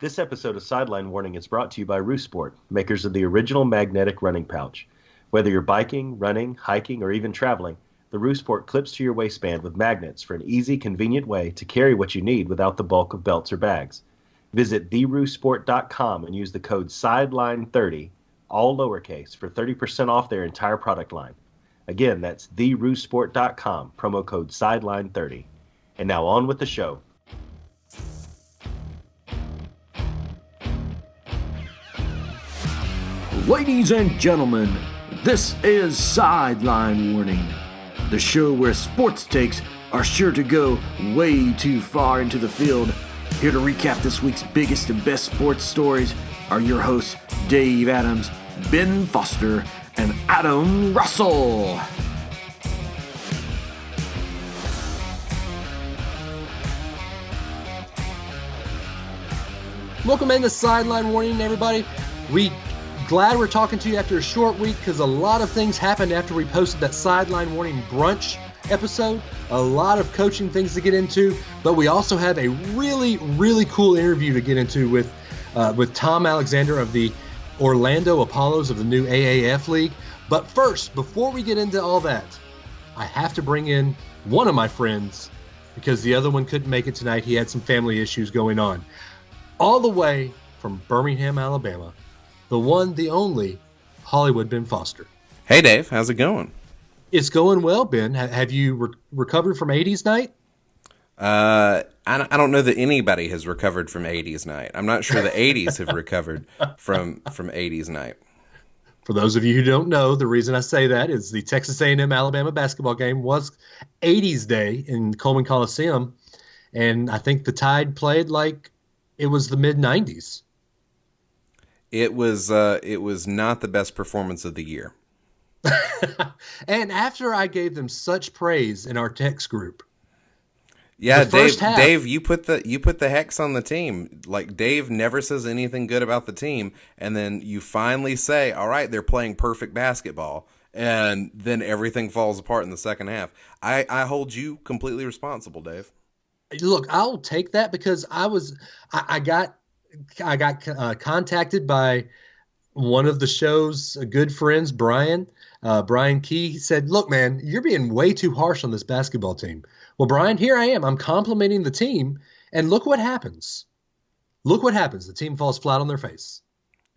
This episode of Sideline Warning is brought to you by Roosport, makers of the original magnetic running pouch. Whether you're biking, running, hiking, or even traveling, the Roosport clips to your waistband with magnets for an easy, convenient way to carry what you need without the bulk of belts or bags. Visit theroosport.com and use the code SIDELINE30, all lowercase, for 30% off their entire product line. Again, that's theroosport.com, promo code SIDELINE30. And now on with the show. Ladies and gentlemen, this is Sideline Warning, the show where sports takes are sure to go way too far into the field. Here to recap this week's biggest and best sports stories are your hosts, Dave Adams, Ben Foster, and Adam Russell. Welcome into Sideline Warning, everybody. Glad we're talking to you after a short week because a lot of things happened after we posted that Sideline Warning brunch episode. A lot of coaching things to get into, but we also have a really, really cool interview to get into with Tom Alexander of the Orlando Apollos of the new AAF League. But first, before we get into all that, I have to bring in one of my friends because the other one couldn't make it tonight. He had some family issues going on. All the way from Birmingham, Alabama, the one, the only, Hollywood Ben Foster. Hey, Dave. How's it going? It's going well, Ben. Have you recovered from 80s night? I don't know that anybody has recovered from 80s night. I'm not sure the 80s have recovered from 80s night. For those of you who don't know, the reason I say that is the Texas A&M Alabama basketball game was 80s day in Coleman Coliseum, and I think the Tide played like it was the mid-90s. It was not the best performance of the year. And after I gave them such praise in our text group. Yeah, Dave, you put the hex on the team. Like, Dave never says anything good about the team, and then you finally say, all right, they're playing perfect basketball, and then everything falls apart in the second half. I hold you completely responsible, Dave. Look, I'll take that because I got contacted by one of the show's good friends, Brian Key. He said, look, man, you're being way too harsh on this basketball team. Well, Brian, here I am. I'm complimenting the team, and look what happens. Look what happens. The team falls flat on their face.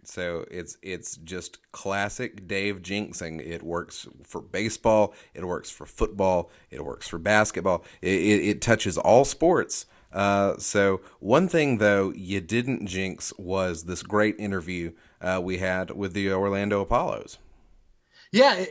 So it's just classic Dave jinxing. It works for baseball. It works for football. It works for basketball. It touches all sports. So one thing, though, you didn't jinx was this great interview we had with the Orlando Apollos. Yeah,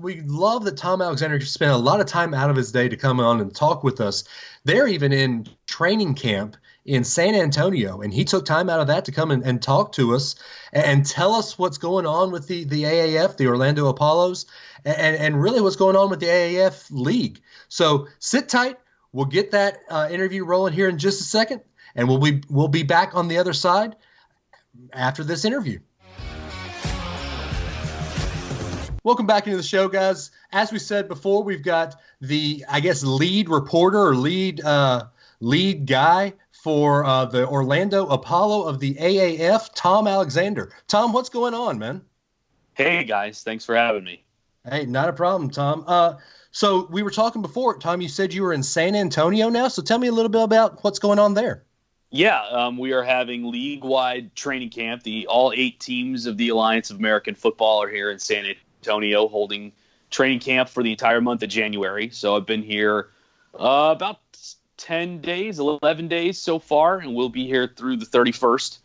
we love that Tom Alexander spent a lot of time out of his day to come on and talk with us. They're even in training camp in San Antonio, and he took time out of that to come and talk to us and tell us what's going on with the AAF, the Orlando Apollos, and really what's going on with the AAF League. So sit tight. We'll get that interview rolling here in just a second, and we'll be back on the other side after this interview. Welcome back into the show, guys. As we said before, we've got the, lead reporter or lead guy for the Orlando Apollo of the AAF, Tom Alexander. Tom, what's going on, man? Hey, guys. Thanks for having me. Hey, not a problem, Tom. So we were talking before, Tom, you said you were in San Antonio now. So tell me a little bit about what's going on there. Yeah, we are having league-wide training camp. All 8 teams of the Alliance of American Football are here in San Antonio holding training camp for the entire month of January. So I've been here about 10 days, 11 days so far, and we'll be here through the 31st.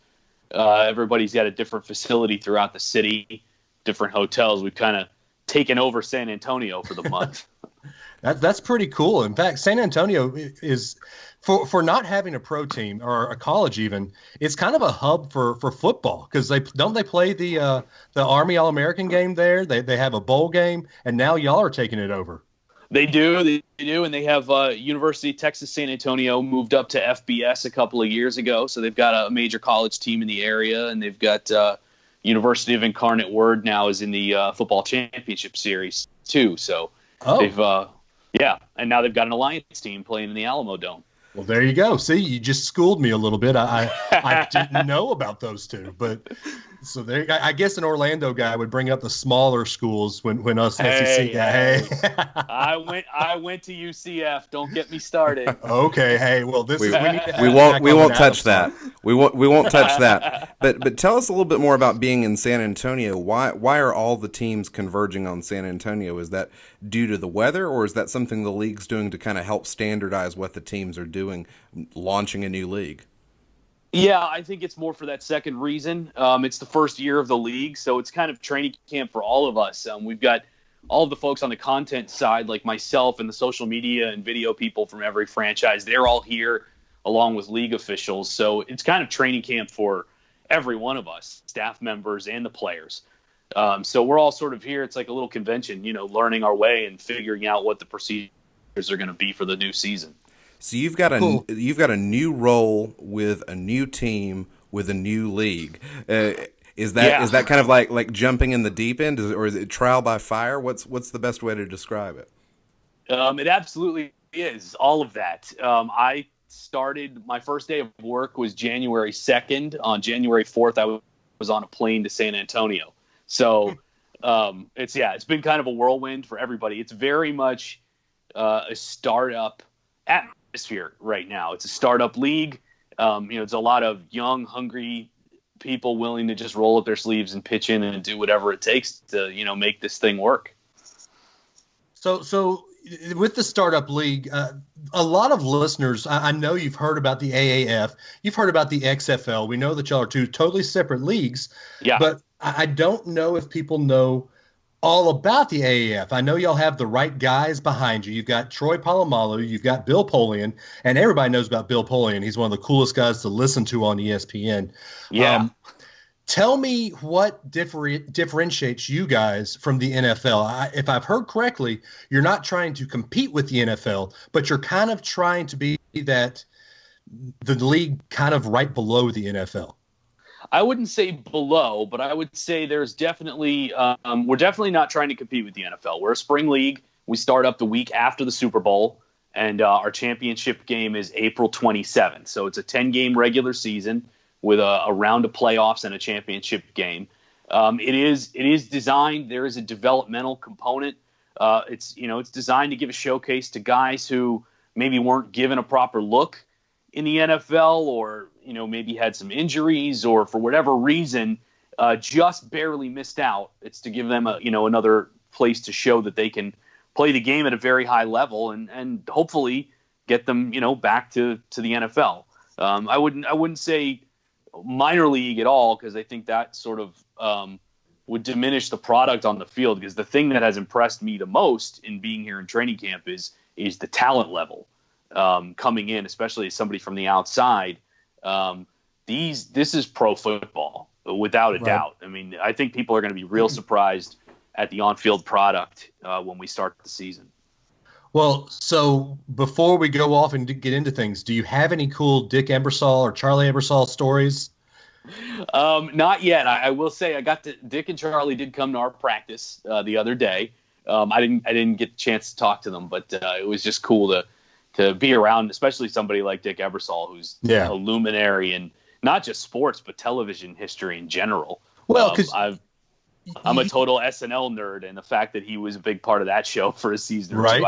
Everybody's got a different facility throughout the city, different hotels. We've kind of taken over San Antonio for the month. That's pretty cool. In fact, San Antonio is, for not having a pro team or a college even, it's kind of a hub for football because they play the Army All-American game there. They have a bowl game, and now y'all are taking it over. They do, and they have University of Texas San Antonio moved up to FBS a couple of years ago, so they've got a major college team in the area, and they've got University of Incarnate Word now is in the football championship series too. So they've and now they've got an Alliance team playing in the Alamo Dome. Well, there you go. See, you just schooled me a little bit. I didn't know about those two, but so there. I guess an Orlando guy would bring up the smaller schools when us SEC guy. Hey, I went to UCF. Don't get me started. Okay. Hey, well, we won't touch that. We won't touch that. But tell us a little bit more about being in San Antonio. Why are all the teams converging on San Antonio? Is that due to the weather, or is that something the league's doing to kind of help standardize what the teams are doing, launching a new league? Yeah, I think it's more for that second reason. It's the first year of the league, so it's kind of training camp for all of us. We've got all of the folks on the content side, like myself and the social media and video people from every franchise. They're all here along with league officials. So it's kind of training camp for every one of us, staff members and the players. So we're all sort of here. It's like a little convention, learning our way and figuring out what the procedures are going to be for the new season. So you've got a new role with a new team with a new league. Is that kind of like jumping in the deep end, or is it trial by fire? What's the best way to describe it? It absolutely is all of that. I started my first day of work was January 2nd. On January 4th, I was on a plane to San Antonio. So it's been kind of a whirlwind for everybody. It's very much a startup atmosphere right now. It's a startup league. It's a lot of young, hungry people willing to just roll up their sleeves and pitch in and do whatever it takes to, make this thing work. So with the startup league, a lot of listeners, I know you've heard about the AAF, you've heard about the XFL. We know that y'all are two totally separate leagues. Yeah. But I don't know if people know all about the AAF. I know y'all have the right guys behind you. You've got Troy Polamalu, you've got Bill Polian, and everybody knows about Bill Polian. He's one of the coolest guys to listen to on ESPN. Yeah. Tell me what differentiates you guys from the NFL. If I've heard correctly, you're not trying to compete with the NFL, but you're kind of trying to be the league kind of right below the NFL. I wouldn't say below, but I would say there's definitely we're definitely not trying to compete with the NFL. We're a spring league. We start up the week after the Super Bowl, and our championship game is April 27th. So it's a 10-game regular season with a round of playoffs and a championship game. It is designed. There is a developmental component. It's designed to give a showcase to guys who maybe weren't given a proper look in the NFL, or maybe had some injuries, or for whatever reason just barely missed out. It's to give them another place to show that they can play the game at a very high level and hopefully get them back to the NFL. I wouldn't say minor league at all, because I think that sort of would diminish the product on the field, because the thing that has impressed me the most in being here in training camp is the talent level coming in, especially as somebody from the outside. This is pro football without a doubt. I mean, I think people are going to be real surprised at the on-field product when we start the season. Well, so before we go off and get into things, do you have any cool Dick Ebersol or Charlie Ebersol stories? Not yet. I will say Dick and Charlie did come to our practice the other day. I didn't get the chance to talk to them, but it was just cool to be around, especially somebody like Dick Ebersol, who's a luminary in not just sports, but television history in general. Well, because I'm a total SNL nerd, and the fact that he was a big part of that show for a season or two,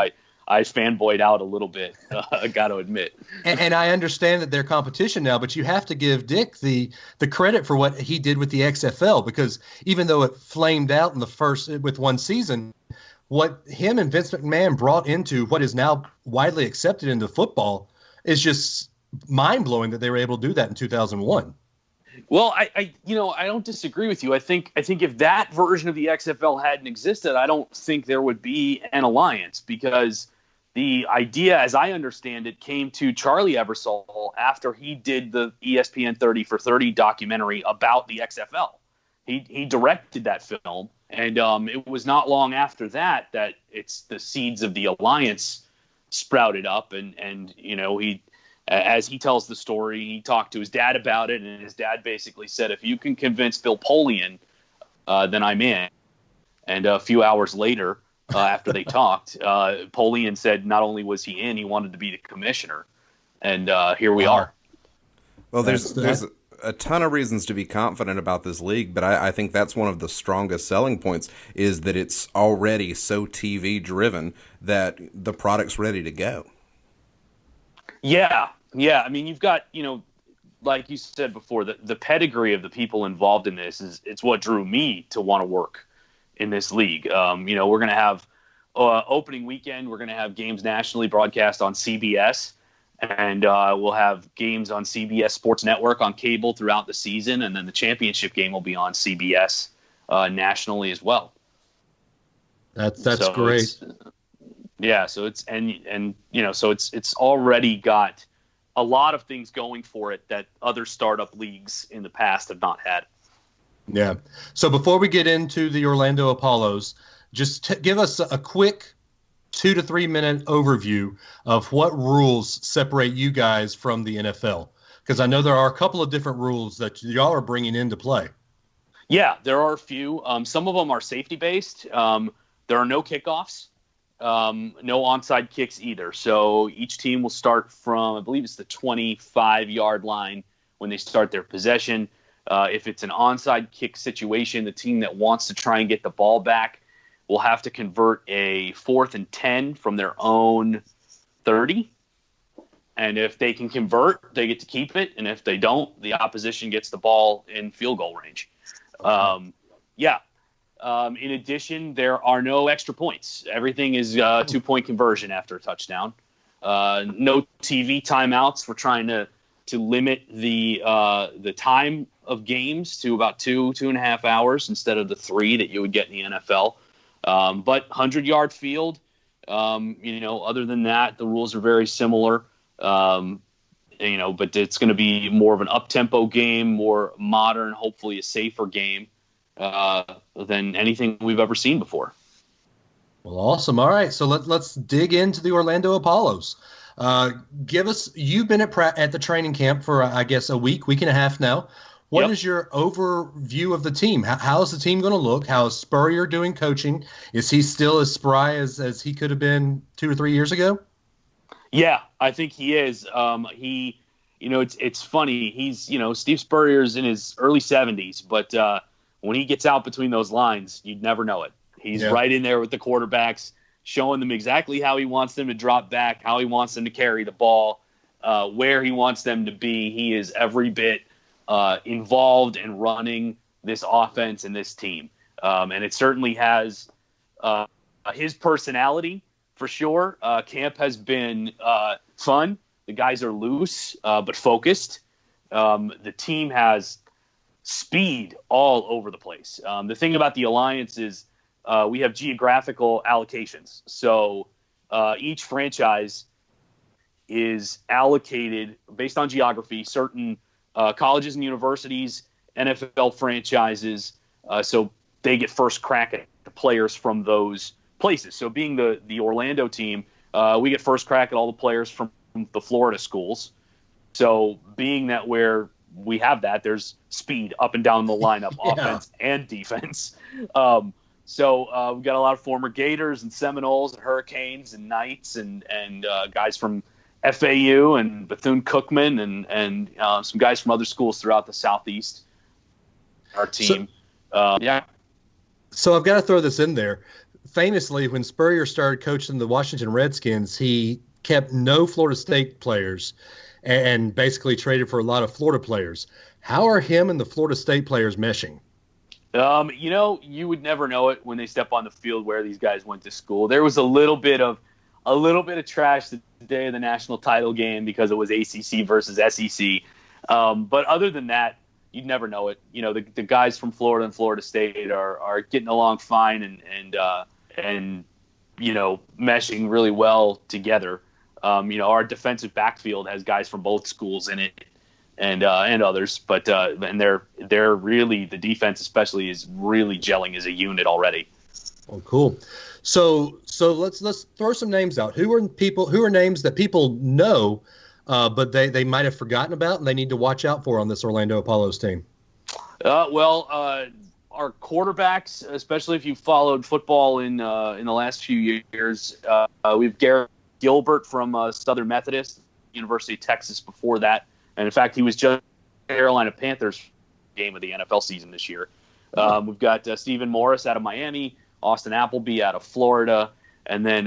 I fanboyed out a little bit, I got to admit. And I understand that they're competition now, but you have to give Dick the credit for what he did with the XFL, because even though it flamed out in the first with one season, what him and Vince McMahon brought into what is now widely accepted into football is just mind-blowing that they were able to do that in 2001. Well, I don't disagree with you. I think if that version of the XFL hadn't existed, I don't think there would be an alliance, because the idea, as I understand it, came to Charlie Ebersol after he did the ESPN 30 for 30 documentary about the XFL. He directed that film, and it was not long after that it's the seeds of the alliance sprouted up, and he, as he tells the story, he talked to his dad about it, and his dad basically said, if you can convince Bill Polian, then I'm in. And a few hours later, after they talked, Polian said not only was he in, he wanted to be the commissioner. And here we are. Well, there's a ton of reasons to be confident about this league, but I think that's one of the strongest selling points is that it's already so TV driven that the product's ready to go. Yeah. I mean, you've got, like you said before, the pedigree of the people involved in this it's what drew me to want to work in this league. We're going to have opening weekend. We're going to have games nationally broadcast on CBS. And we'll have games on CBS Sports Network on cable throughout the season, and then the championship game will be on CBS nationally as well. That's great. So it's already got a lot of things going for it that other startup leagues in the past have not had. Yeah. So before we get into the Orlando Apollos, just give us a quick 2 to 3 minute overview of what rules separate you guys from the NFL, because I know there are a couple of different rules that y'all are bringing into play. Yeah, there are a few. Some of them are safety based. There are no kickoffs, no onside kicks either. So each team will start from, I believe it's the 25-yard line when they start their possession. If it's an onside kick situation, the team that wants to try and get the ball back will have to convert a 4th and 10 from their own 30. And if they can convert, they get to keep it. And if they don't, the opposition gets the ball in field goal range. In addition, there are no extra points. Everything is 2-point conversion after a touchdown. No TV timeouts. We're trying to limit the time of games to about 2.5 hours instead of the 3 that you would get in the NFL. But 100-yard field, other than that, the rules are very similar. But it's going to be more of an up-tempo game, more modern, hopefully a safer game than anything we've ever seen before. Well, awesome. All right, so let's dig into the Orlando Apollos. You've been at the training camp for, I guess, a week and a half now. What is your overview of the team? How is the team going to look? How is Spurrier doing coaching? Is he still as spry as he could have been 2 or 3 years ago? Yeah, I think he is. It's funny. He's, Steve Spurrier's in his early 70s, but when he gets out between those lines, you'd never know it. He's right in there with the quarterbacks, showing them exactly how he wants them to drop back, how he wants them to carry the ball, where he wants them to be. He is every bit involved in running this offense and this team. And it certainly has his personality for sure. Camp has been fun. The guys are loose but focused. The team has speed all over the place. The thing about the Alliance is we have geographical allocations. So each franchise is allocated based on geography, certain colleges and universities, NFL franchises, so they get first crack at the players from those places. So being the Orlando team, we get first crack at all the players from the Florida schools. So being that where we have that, there's speed up and down the lineup, offense and defense. So we've got a lot of former Gators and Seminoles and Hurricanes and Knights and guys from FAU and Bethune-Cookman and some guys from other schools throughout the Southeast. Our team. So I've got to throw this in there. Famously, when Spurrier started coaching the Washington Redskins, he kept no Florida State players and basically traded for a lot of Florida players. How are him and the Florida State players meshing? You would never know it when they step on the field where these guys went to school. There was a little bit of trash the day of the national title game because it was ACC versus SEC. But other than that, you'd never know it. The guys from Florida and Florida State are getting along fine and meshing really well together. Our defensive backfield has guys from both schools in it and others, but they're really, the defense especially is really gelling as a unit already. Oh, cool. So let's throw some names out. Who are names that people know, but they might have forgotten about and they need to watch out for on this Orlando Apollos team? Our quarterbacks, especially if you followed football in the last few years, we've Garrett Gilbert from Southern Methodist, University of Texas before that. And in fact, he was just Carolina Panthers game of the NFL season this year. We've got Stephen Morris out of Miami, Austin Appleby out of Florida, and then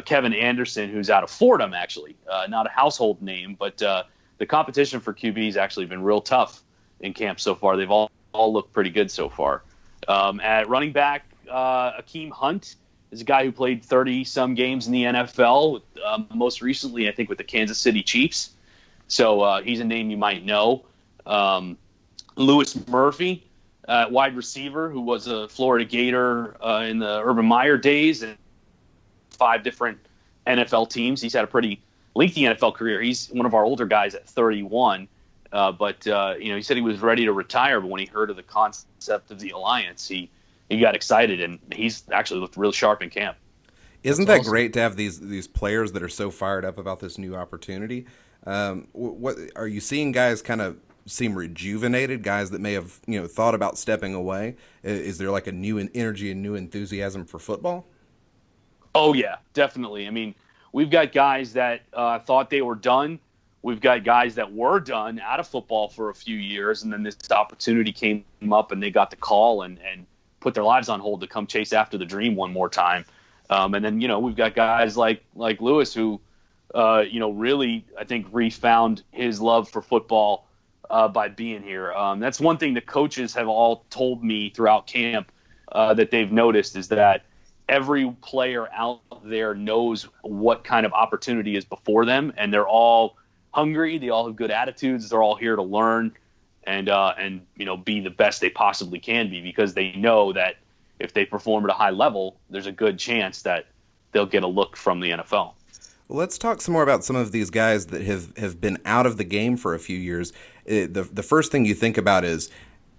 Kevin Anderson, who's out of Fordham, actually. Not a household name, but the competition for QB has actually been real tough in camp so far. They've all looked pretty good so far. At running back, Akeem Hunt is a guy who played 30-some games in the NFL, most recently, I think, with the Kansas City Chiefs. So he's a name you might know. Lewis Murphy, wide receiver, who was a Florida Gator in the Urban Meyer days and 5 different NFL teams. He's had a pretty lengthy NFL career. He's one of our older guys at 31. But he said he was ready to retire, but when he heard of the concept of the Alliance, he got excited, and he's actually looked real sharp in camp. Isn't that awesome. Great to have these players that are so fired up about this new opportunity? What are you seeing? Guys kind of seem rejuvenated. Guys that may have thought about stepping away. Is there like a new energy and new enthusiasm for football? Oh yeah, definitely. I mean, we've got guys that thought they were done. We've got guys that were done out of football for a few years, and then this opportunity came up, and they got the call and put their lives on hold to come chase after the dream one more time. And then we've got guys like Lewis who really, I think, refound his love for football by being here. That's one thing the coaches have all told me throughout camp that they've noticed is that every player out there knows what kind of opportunity is before them, and they're all hungry. They all have good attitudes. They're all here to learn and be the best they possibly can be, because they know that if they perform at a high level, there's a good chance that they'll get a look from the NFL. Well, let's talk some more about some of these guys that have been out of the game for a few years. The first thing you think about is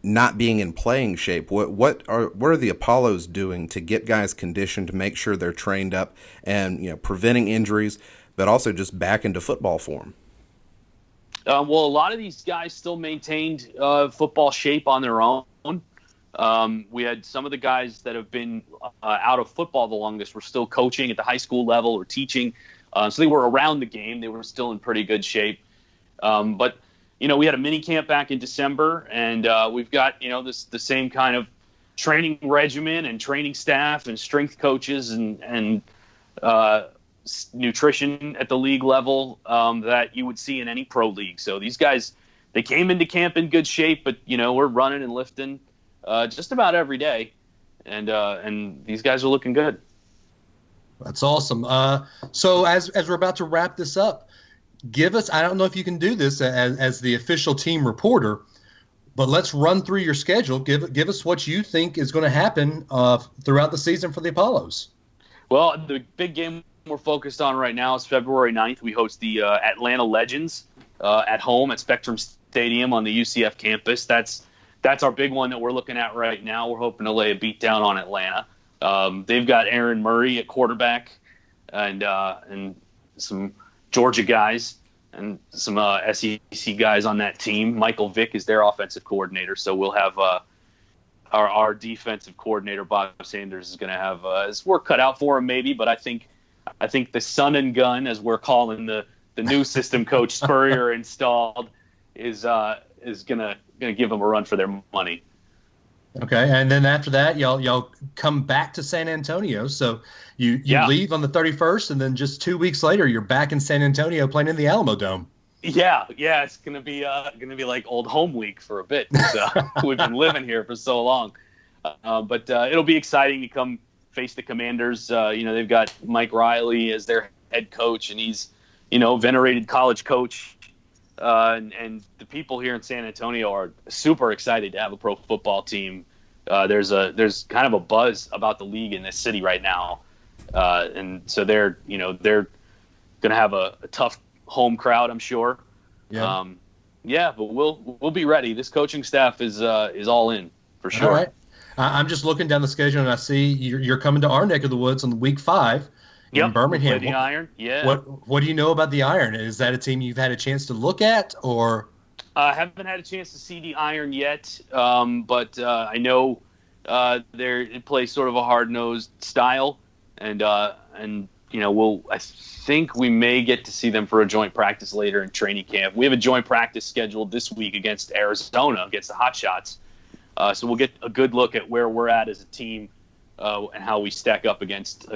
not being in playing shape. What are the Apollos doing to get guys conditioned, to make sure they're trained up and preventing injuries, but also just back into football form? Well, a lot of these guys still maintained football shape on their own. We had some of the guys that have been out of football the longest were still coaching at the high school level or teaching. So they were around the game. They were still in pretty good shape. But we had a mini camp back in December, and we've got, the same kind of training regimen and training staff and strength coaches and nutrition at the league level that you would see in any pro league. So these guys, they came into camp in good shape, but we're running and lifting just about every day, and these guys are looking good. That's awesome. So as we're about to wrap this up, give us, I don't know if you can do this as the official team reporter, but let's run through your schedule. Give us what you think is going to happen throughout the season for the Apollos. Well, the big game we're focused on right now is February 9th. We host the Atlanta Legends at home at Spectrum Stadium on the UCF campus. That's our big one that we're looking at right now. We're hoping to lay a beat down on Atlanta. They've got Aaron Murray at quarterback and some Georgia guys and some SEC guys on that team. Michael Vick is their offensive coordinator, so we'll have our defensive coordinator, Bob Sanders, is going to have his work cut out for him maybe, but I think the son and gun, as we're calling the new system coach Spurrier installed, is gonna give them a run for their money. Okay, and then after that, y'all come back to San Antonio. So you leave on the 31st, and then just 2 weeks later, you're back in San Antonio playing in the Alamo Dome. Yeah, it's gonna be like old home week for a bit. We've been living here for so long, but it'll be exciting to come face the Commanders. They've got Mike Riley as their head coach, and he's venerated college coach. And the people here in San Antonio are super excited to have a pro football team. There's kind of a buzz about the league in this city right now, and so they're going to have a tough home crowd, I'm sure. Yeah. But we'll be ready. This coaching staff is all in for sure. All right. I'm just looking down the schedule, and I see you're coming to our neck of the woods on week 5. In Birmingham. The Iron, yeah. What do you know about the Iron? Is that a team you've had a chance to look at, or? I haven't had a chance to see the Iron yet, but I know they play sort of a hard-nosed style, and I think we may get to see them for a joint practice later in training camp. We have a joint practice scheduled this week against Arizona, against the Hotshots. So we'll get a good look at where we're at as a team and how we stack up against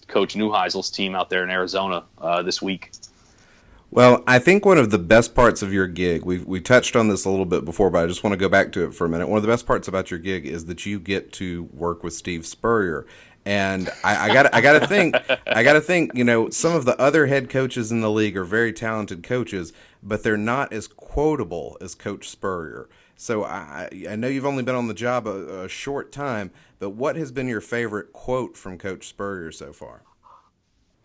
Coach Neuheisel's team out there in Arizona this week. Well, I think one of the best parts of your gig, we touched on this a little bit before, but I just want to go back to it for a minute. One of the best parts about your gig is that you get to work with Steve Spurrier. And I gotta think, some of the other head coaches in the league are very talented coaches, but they're not as quotable as Coach Spurrier. So I know you've only been on the job a short time, but what has been your favorite quote from Coach Spurrier so far?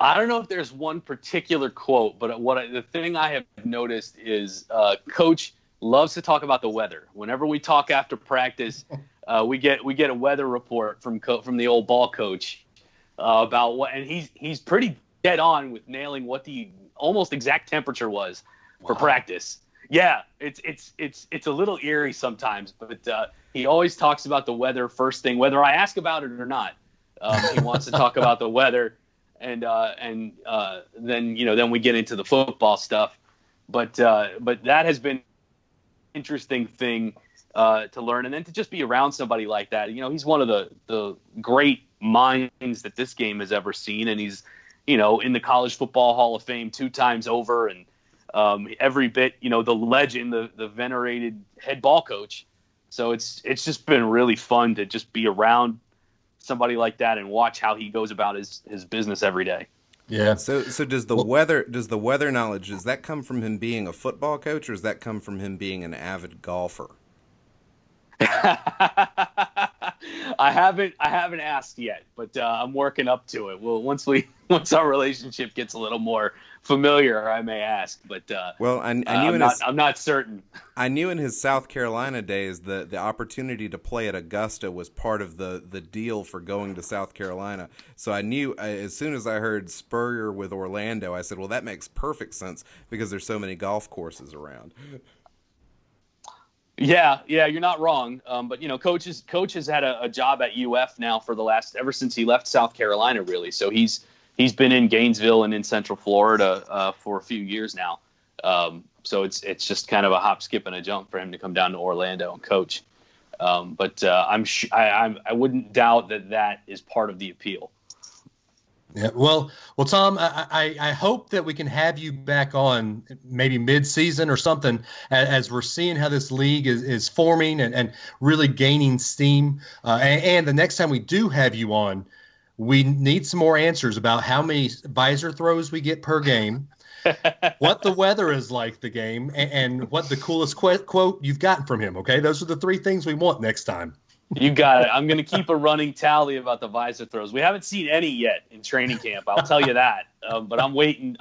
I don't know if there's one particular quote, but the thing I have noticed is Coach loves to talk about the weather. Whenever we talk after practice, we get a weather report from the old ball coach about what, and he's pretty dead on with nailing what the almost exact temperature was for practice. Yeah, it's a little eerie sometimes, but he always talks about the weather first thing, whether I ask about it or not. He wants to talk about the weather. And then we get into the football stuff, but that has been an interesting thing to learn, and then to just be around somebody like that. He's one of the great minds that this game has ever seen, and he's in the College Football Hall of Fame 2 times over, and every bit the legend, the venerated head ball coach. So it's just been really fun to just be around somebody like that and watch how he goes about his business every day. Yeah. So does the weather knowledge, does that come from him being a football coach, or does that come from him being an avid golfer? I haven't asked yet, but I'm working up to it. Well, once our relationship gets a little more familiar, I may ask. But I'm not certain. I knew in his South Carolina days the opportunity to play at Augusta was part of the deal for going to South Carolina. So I knew as soon as I heard Spurrier with Orlando, I said, well, that makes perfect sense because there's so many golf courses around. Yeah, you're not wrong. But Coach has had a job at UF now ever since he left South Carolina, really. So he's been in Gainesville and in Central Florida for a few years now. So it's just kind of a hop, skip, and a jump for him to come down to Orlando and coach. But I wouldn't doubt that is part of the appeal. Yeah, well, Tom, I hope that we can have you back on maybe mid-season or something as we're seeing how this league is forming and really gaining steam. And the next time we do have you on, we need some more answers about how many visor throws we get per game, what the weather is like the game, and what the coolest quote you've gotten from him, okay? Those are the 3 things we want next time. You got it. I'm going to keep a running tally about the visor throws. We haven't seen any yet in training camp, I'll tell you that. But I'm waiting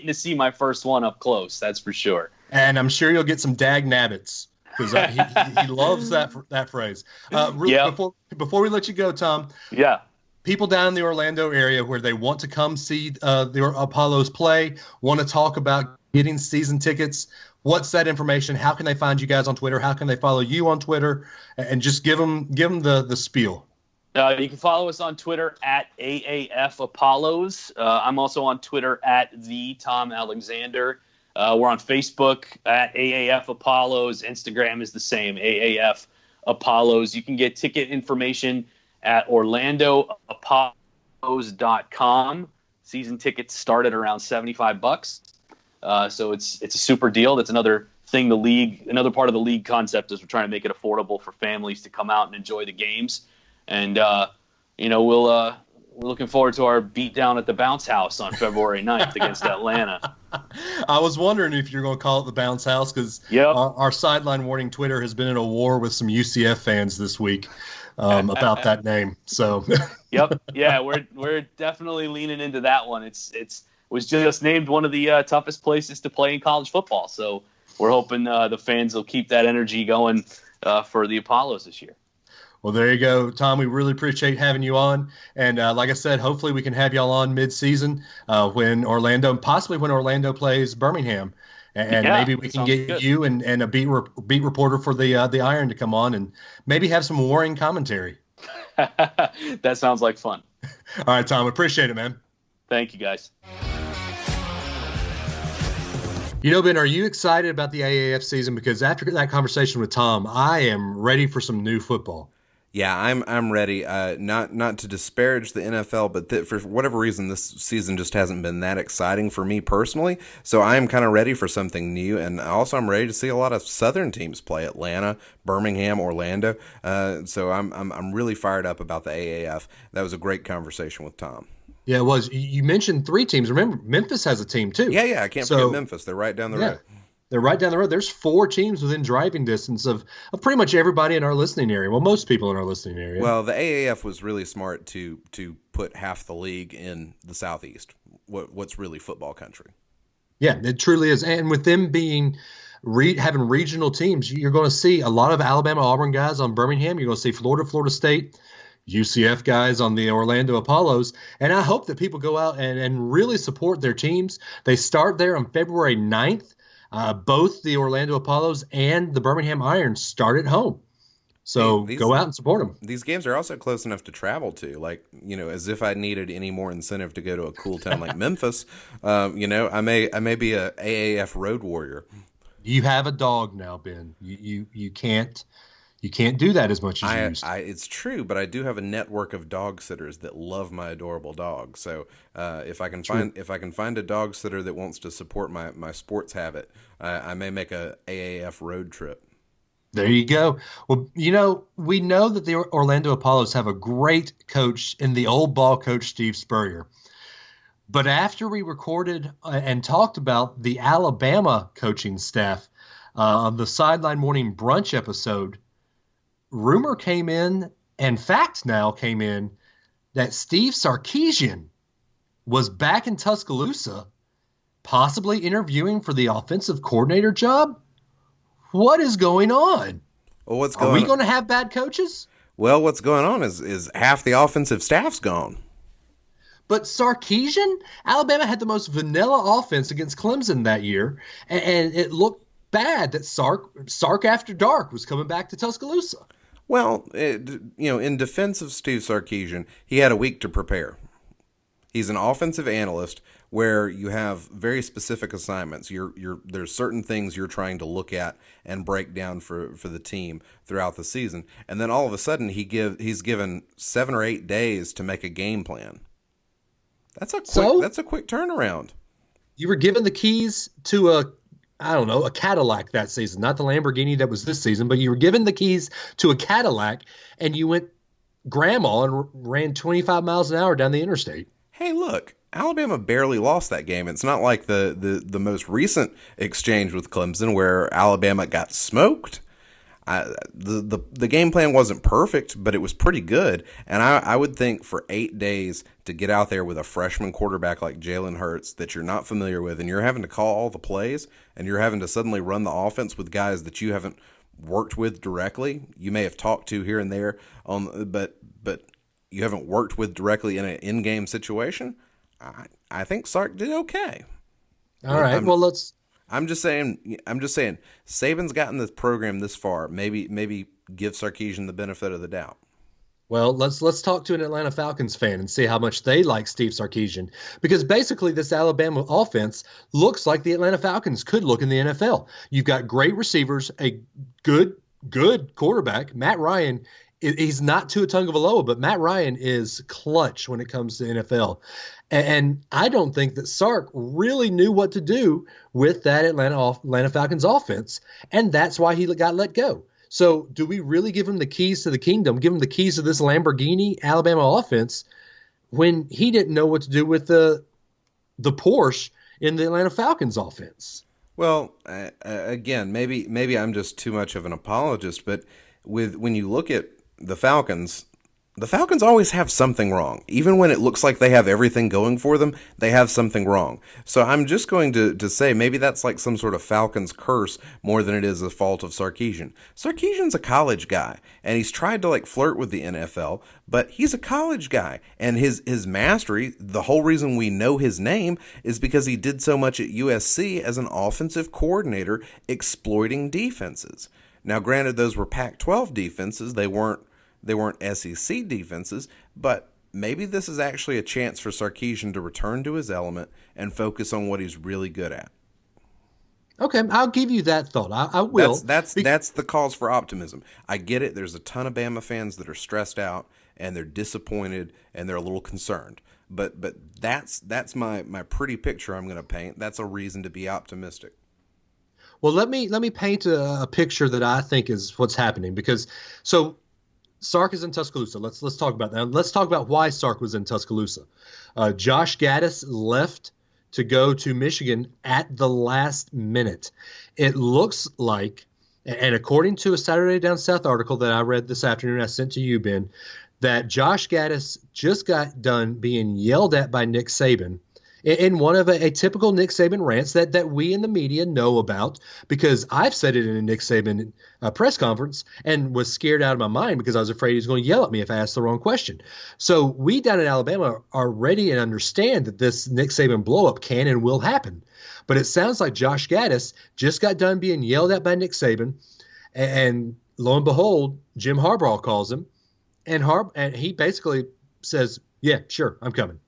to see my first one up close, that's for sure. And I'm sure you'll get some dag nabbits because he loves that phrase. Before we let you go, Tom. Yeah. People down in the Orlando area where they want to come see the Apollos play, want to talk about getting season tickets. What's that information? How can they find you guys on Twitter? How can they follow you on Twitter? And just give them the spiel. You can follow us on Twitter at AAF Apollos. I'm also on Twitter at the Tom Alexander. We're on Facebook at AAF Apollos. Instagram is the same, AAF Apollos. You can get ticket information at OrlandoApollos.com. Season tickets start at around $75. So it's a super deal. That's another thing another part of the league concept is we're trying to make it affordable for families to come out and enjoy the games. And we're looking forward to our beatdown at the Bounce House on February 9th against Atlanta. I was wondering if you're going to call it the Bounce House because our Sideline Warning Twitter has been in a war with some UCF fans this week about that name. So Yep. Yeah, we're definitely leaning into that one. It was just named one of the toughest places to play in college football. So we're hoping the fans will keep that energy going for the Apollos this year. Well, there you go, Tom. We really appreciate having you on. And like I said, hopefully we can have y'all on mid-season when Orlando plays Birmingham. And maybe we can get good. You and a beat reporter for the Iron to come on and maybe have some warring commentary. That sounds like fun. All right, Tom. Appreciate it, man. Thank you, guys. Ben, are you excited about the AAF season? Because after that conversation with Tom, I am ready for some new football. Yeah, I'm ready. Not to disparage the NFL, but for whatever reason, this season just hasn't been that exciting for me personally. So I am kind of ready for something new, and also I'm ready to see a lot of Southern teams play: Atlanta, Birmingham, Orlando. So I'm really fired up about the AAF. That was a great conversation with Tom. Yeah, it was. You mentioned 3 teams. Remember, Memphis has a team too. Yeah, I can't forget Memphis. They're right down the road. They're right down the road. There's 4 teams within driving distance of pretty much everybody in our listening area. Well, most people in our listening area. Well, the AAF was really smart to put half the league in the Southeast, what's really football country. Yeah, it truly is. And with them being having regional teams, you're going to see a lot of Alabama, Auburn guys on Birmingham. You're going to see Florida State, UCF guys on the Orlando Apollos. And I hope that people go out and really support their teams. They start there on February 9th. Both the Orlando Apollos and the Birmingham Irons start at home. So go out and support them. These games are also close enough to travel to. Like, as if I needed any more incentive to go to a cool town like Memphis, I may be a AAF road warrior. You have a dog now, Ben. You can't do that as much as you used to. It's true, but I do have a network of dog sitters that love my adorable dog. So if I can find a dog sitter that wants to support my sports habit, I may make a AAF road trip. There you go. Well, we know that the Orlando Apollos have a great coach in the old ball coach, Steve Spurrier. But after we recorded and talked about the Alabama coaching staff on the Sideline Warning brunch episode, rumor came in, and fact now came in, that Steve Sarkisian was back in Tuscaloosa, possibly interviewing for the offensive coordinator job. What is going on? Well, Are we going to have bad coaches? Well, what's going on is half the offensive staff's gone. But Sarkisian, Alabama had the most vanilla offense against Clemson that year, and it looked bad that Sark After Dark was coming back to Tuscaloosa. Well, in defense of Steve Sarkisian, he had a week to prepare. He's an offensive analyst where you have very specific assignments. There's certain things you're trying to look at and break down for the team throughout the season, and then all of a sudden he's given 7 or 8 days to make a game plan. That's a quick turnaround. You were given the keys to a Cadillac that season, not the Lamborghini that was this season, but you were given the keys to a Cadillac, and you went grandma and ran 25 miles an hour down the interstate. Hey, look, Alabama barely lost that game. It's not like the most recent exchange with Clemson where Alabama got smoked. The game plan wasn't perfect, but it was pretty good. And I would think for 8 days to get out there with a freshman quarterback like Jalen Hurts that you're not familiar with, and you're having to call all the plays, and you're having to suddenly run the offense with guys that you haven't worked with directly. You may have talked to here and there, but you haven't worked with directly in an in-game situation. I think Sark did okay. All right. I'm just saying. Saban's gotten this program this far. Maybe give Sarkisian the benefit of the doubt. Well, let's talk to an Atlanta Falcons fan and see how much they like Steve Sarkisian, because basically this Alabama offense looks like the Atlanta Falcons could look in the NFL. You've got great receivers, a good quarterback, Matt Ryan. He's not Tua Tagovailoa, but Matt Ryan is clutch when it comes to NFL. And I don't think that Sark really knew what to do with that Atlanta Falcons offense, and that's why he got let go. So do we really give him the keys to the kingdom, give him the keys to this Lamborghini Alabama offense when he didn't know what to do with the Porsche in the Atlanta Falcons offense? Well, again, maybe I'm just too much of an apologist, but when you look at the Falcons always have something wrong. Even when it looks like they have everything going for them, they have something wrong. So I'm just going to say maybe that's like some sort of Falcons curse more than it is a fault of Sarkisian. Sarkisian's a college guy, and he's tried to flirt with the NFL, but he's a college guy. And his mastery, the whole reason we know his name is because he did so much at USC as an offensive coordinator exploiting defenses. Now, granted, those were Pac-12 defenses. They weren't SEC defenses, but maybe this is actually a chance for Sarkisian to return to his element and focus on what he's really good at. Okay, I'll give you that thought. I will. That's the cause for optimism. I get it. There's a ton of Bama fans that are stressed out and they're disappointed and they're a little concerned. But that's my pretty picture I'm going to paint. That's a reason to be optimistic. Well, let me paint a picture that I think is what's happening, because Sark is in Tuscaloosa. Let's talk about that. Let's talk about why Sark was in Tuscaloosa. Josh Gaddis left to go to Michigan at the last minute. It looks like, and according to a Saturday Down South article that I read this afternoon, I sent to you, Ben, that Josh Gaddis just got done being yelled at by Nick Saban in one of a typical Nick Saban rants that we in the media know about, because I've said it in a Nick Saban press conference and was scared out of my mind because I was afraid he was going to yell at me if I asked the wrong question. So we down in Alabama are ready and understand that this Nick Saban blow-up can and will happen. But it sounds like Josh Gaddis just got done being yelled at by Nick Saban, and lo and behold, Jim Harbaugh calls him, and he basically says, yeah, sure, I'm coming.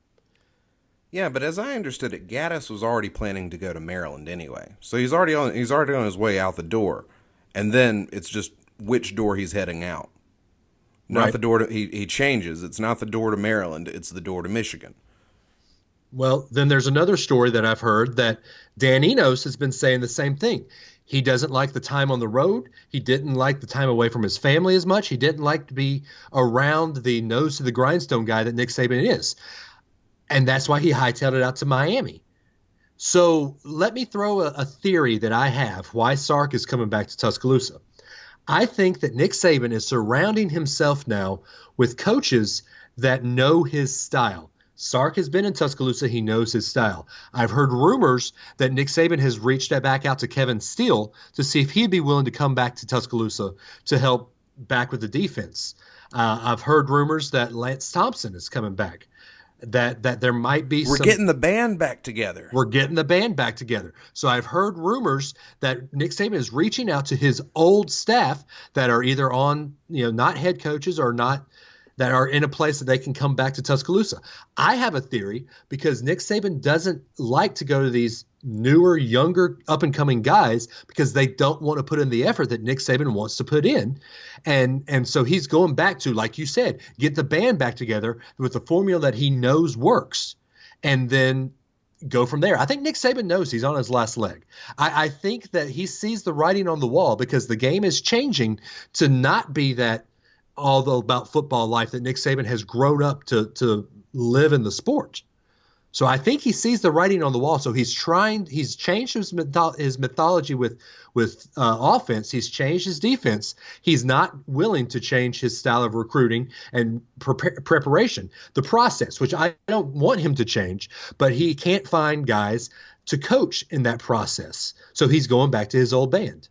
Yeah, but as I understood it, Gaddis was already planning to go to Maryland anyway. So he's already on his way out the door. And then it's just which door he's heading out. Not the door he changes. It's not the door to Maryland, it's the door to Michigan. Well, then there's another story that I've heard that Dan Enos has been saying the same thing. He doesn't like the time on the road. He didn't like the time away from his family as much. He didn't like to be around the nose to the grindstone guy that Nick Saban is. And that's why he hightailed it out to Miami. So let me throw a theory that I have why Sark is coming back to Tuscaloosa. I think that Nick Saban is surrounding himself now with coaches that know his style. Sark has been in Tuscaloosa. He knows his style. I've heard rumors that Nick Saban has reached back out to Kevin Steele to see if he'd be willing to come back to Tuscaloosa to help back with the defense. I've heard rumors that Lance Thompson is coming back. That there might be We're getting the band back together. We're getting the band back together. So I've heard rumors that Nick Saban is reaching out to his old staff that are either on, not head coaches or not, that are in a place that they can come back to Tuscaloosa. I have a theory, because Nick Saban doesn't like to go to these newer, younger, up-and-coming guys because they don't want to put in the effort that Nick Saban wants to put in. And so he's going back to, like you said, get the band back together with the formula that he knows works, and then go from there. I think Nick Saban knows he's on his last leg. I think that he sees the writing on the wall, because the game is changing to not be that all about football life that Nick Saban has grown up to live in the sport. So I think he sees the writing on the wall. So he's changed his mythology with offense. He's changed his defense. He's not willing to change his style of recruiting and preparation, the process, which I don't want him to change, but he can't find guys to coach in that process. So he's going back to his old band.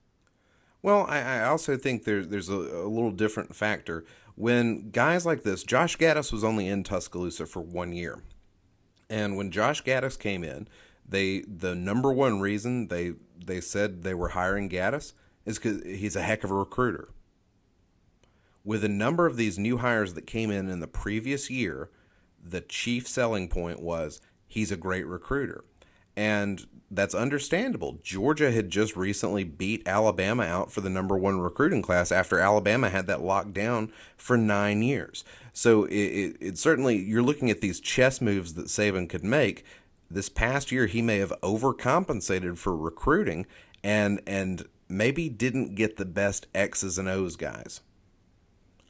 Well, I also think there's a little different factor. When guys like this, Josh Gaddis was only in Tuscaloosa for 1 year. And when Josh Gaddis came in, the number one reason they said they were hiring Gaddis is because he's a heck of a recruiter. With a number of these new hires that came in the previous year, the chief selling point was he's a great recruiter. And that's understandable. Georgia had just recently beat Alabama out for the number one recruiting class after Alabama had that locked down for 9 years. So it certainly, you're looking at these chess moves that Saban could make. This past year, he may have overcompensated for recruiting and maybe didn't get the best X's and O's guys.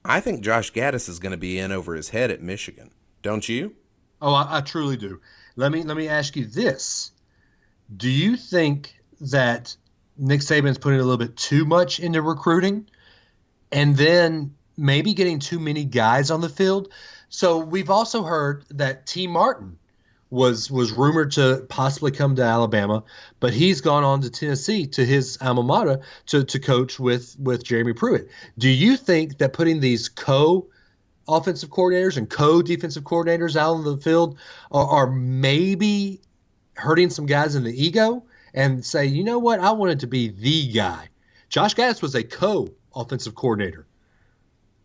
I think Josh Gaddis is going to be in over his head at Michigan. Don't you? Oh, I truly do. Let me ask you this. Do you think that Nick Saban's putting a little bit too much into recruiting and then maybe getting too many guys on the field? So we've also heard that T. Martin was rumored to possibly come to Alabama, but he's gone on to Tennessee, to his alma mater, to coach with Jeremy Pruitt. Do you think that putting these offensive coordinators and defensive coordinators out on the field are maybe hurting some guys in the ego and say, you know what, I wanted to be the guy? Josh Gaddis was a offensive coordinator.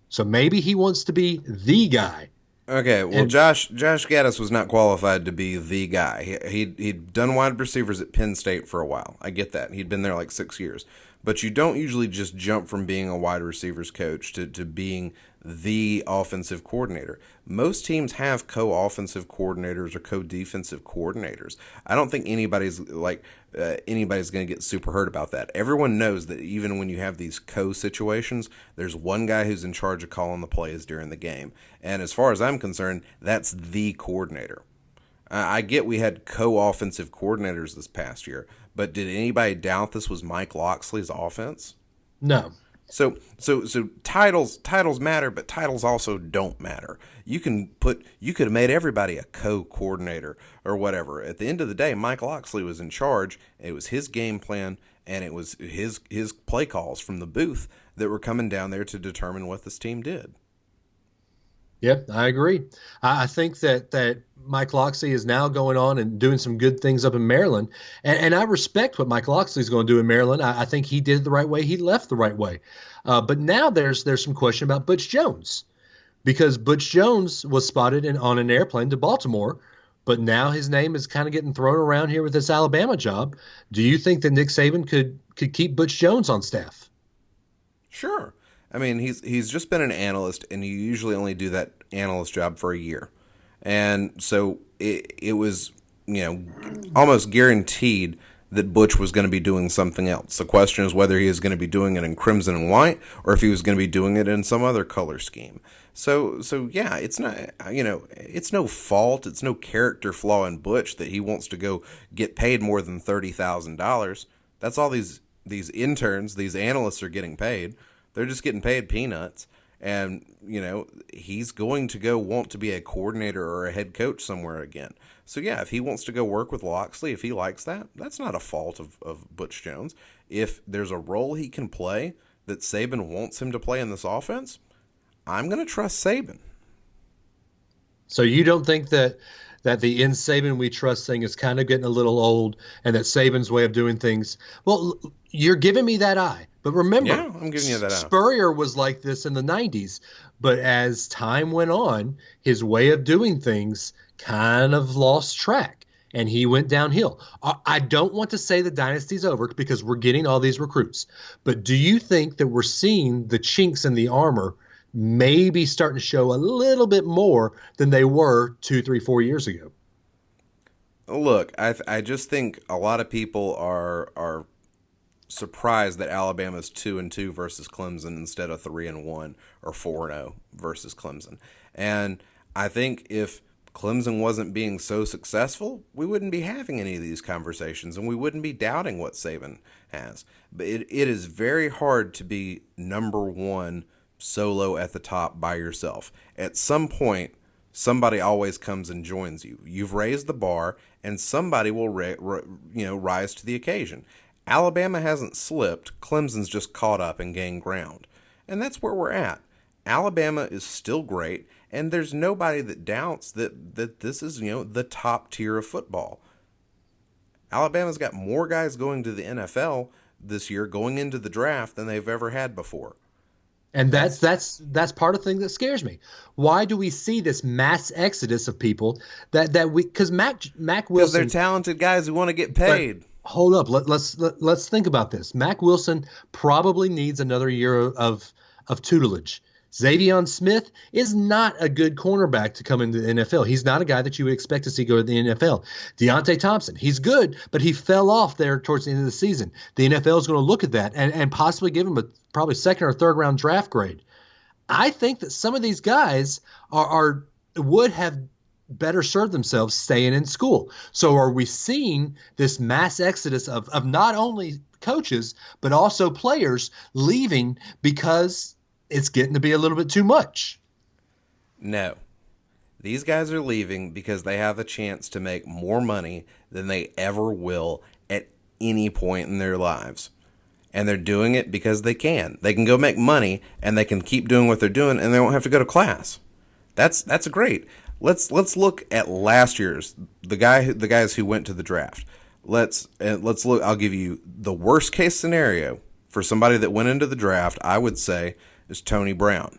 So maybe he wants to be the guy. Okay, well, Josh Gaddis was not qualified to be the guy. He'd done wide receivers at Penn State for a while. I get that. He'd been there like 6 years. But you don't usually just jump from being a wide receivers coach to being the offensive coordinator. Most teams have co-offensive coordinators or co-defensive coordinators. I don't think anybody's going to get super hurt about that. Everyone knows that even when you have these co-situations, there's one guy who's in charge of calling the plays during the game. And as far as I'm concerned, that's the coordinator. I get we had co-offensive coordinators this past year, but did anybody doubt this was Mike Locksley's offense? No. So titles matter, but titles also don't matter. You could have made everybody a co-coordinator or whatever. At the end of the day, Mike Locksley was in charge. It was his game plan, and it was his play calls from the booth that were coming down there to determine what this team did. Yep, I agree. I think that Mike Locksley is now going on and doing some good things up in Maryland. And I respect what Mike Locksley is going to do in Maryland. I think he did it the right way. He left the right way. But now there's some question about Butch Jones, because Butch Jones was spotted on an airplane to Baltimore, but now his name is kind of getting thrown around here with this Alabama job. Do you think that Nick Saban could keep Butch Jones on staff? Sure. I mean, he's just been an analyst, and you usually only do that analyst job for a year. And so it was, almost guaranteed that Butch was going to be doing something else. The question is whether he is going to be doing it in crimson and white, or if he was going to be doing it in some other color scheme. So yeah, it's not, it's no fault. It's no character flaw in Butch that he wants to go get paid more than $30,000. That's all these interns, these analysts are getting paid. They're just getting paid peanuts. And, he's going to go want to be a coordinator or a head coach somewhere again. So, yeah, if he wants to go work with Locksley, if he likes that, that's not a fault of Butch Jones. If there's a role he can play that Saban wants him to play in this offense, I'm going to trust Saban. So you don't think that the "in Saban we trust" thing is kind of getting a little old, and that Saban's way of doing things? Well, you're giving me that eye. But remember, yeah, I'm giving you that eye. Spurrier was like this in the 90s. But as time went on, his way of doing things kind of lost track, and he went downhill. I don't want to say the dynasty's over because we're getting all these recruits. But do you think that we're seeing the chinks in the armor maybe starting to show a little bit more than they were 2, 3, 4 years ago? Look, I just think a lot of people are surprised that Alabama's 2-2 versus Clemson instead of 3-1 or 4-0 versus Clemson. And I think if Clemson wasn't being so successful, we wouldn't be having any of these conversations, and we wouldn't be doubting what Saban has. But it is very hard to be number one solo at the top by yourself. At some point, somebody always comes and joins you. You've raised the bar, and somebody will rise to the occasion. Alabama hasn't slipped. Clemson's just caught up and gained ground. And that's where we're at. Alabama is still great, and there's nobody that doubts that this is, the top tier of football. Alabama's got more guys going to the NFL this year, going into the draft, than they've ever had before. And that's part of the thing that scares me. Why do we see this mass exodus of people because Mac Wilson? Because they're talented guys who want to get paid. Hold up. Let's think about this. Mac Wilson probably needs another year of tutelage. Xavier Smith is not a good cornerback to come into the NFL. He's not a guy that you would expect to see go to the NFL. Deontay Thompson, he's good, but he fell off there towards the end of the season. The NFL is going to look at that and possibly give him a probably second or third round draft grade. I think that some of these guys would have better served themselves staying in school. So are we seeing this mass exodus of not only coaches, but also players leaving because it's getting to be a little bit too much? No. These guys are leaving because they have a chance to make more money than they ever will at any point in their lives. And they're doing it because they can. They can go make money, and they can keep doing what they're doing, and they won't have to go to class. That's great. Let's look at last year's the guys who went to the draft. Let's look. I'll give you the worst case scenario for somebody that went into the draft. I would say is Tony Brown.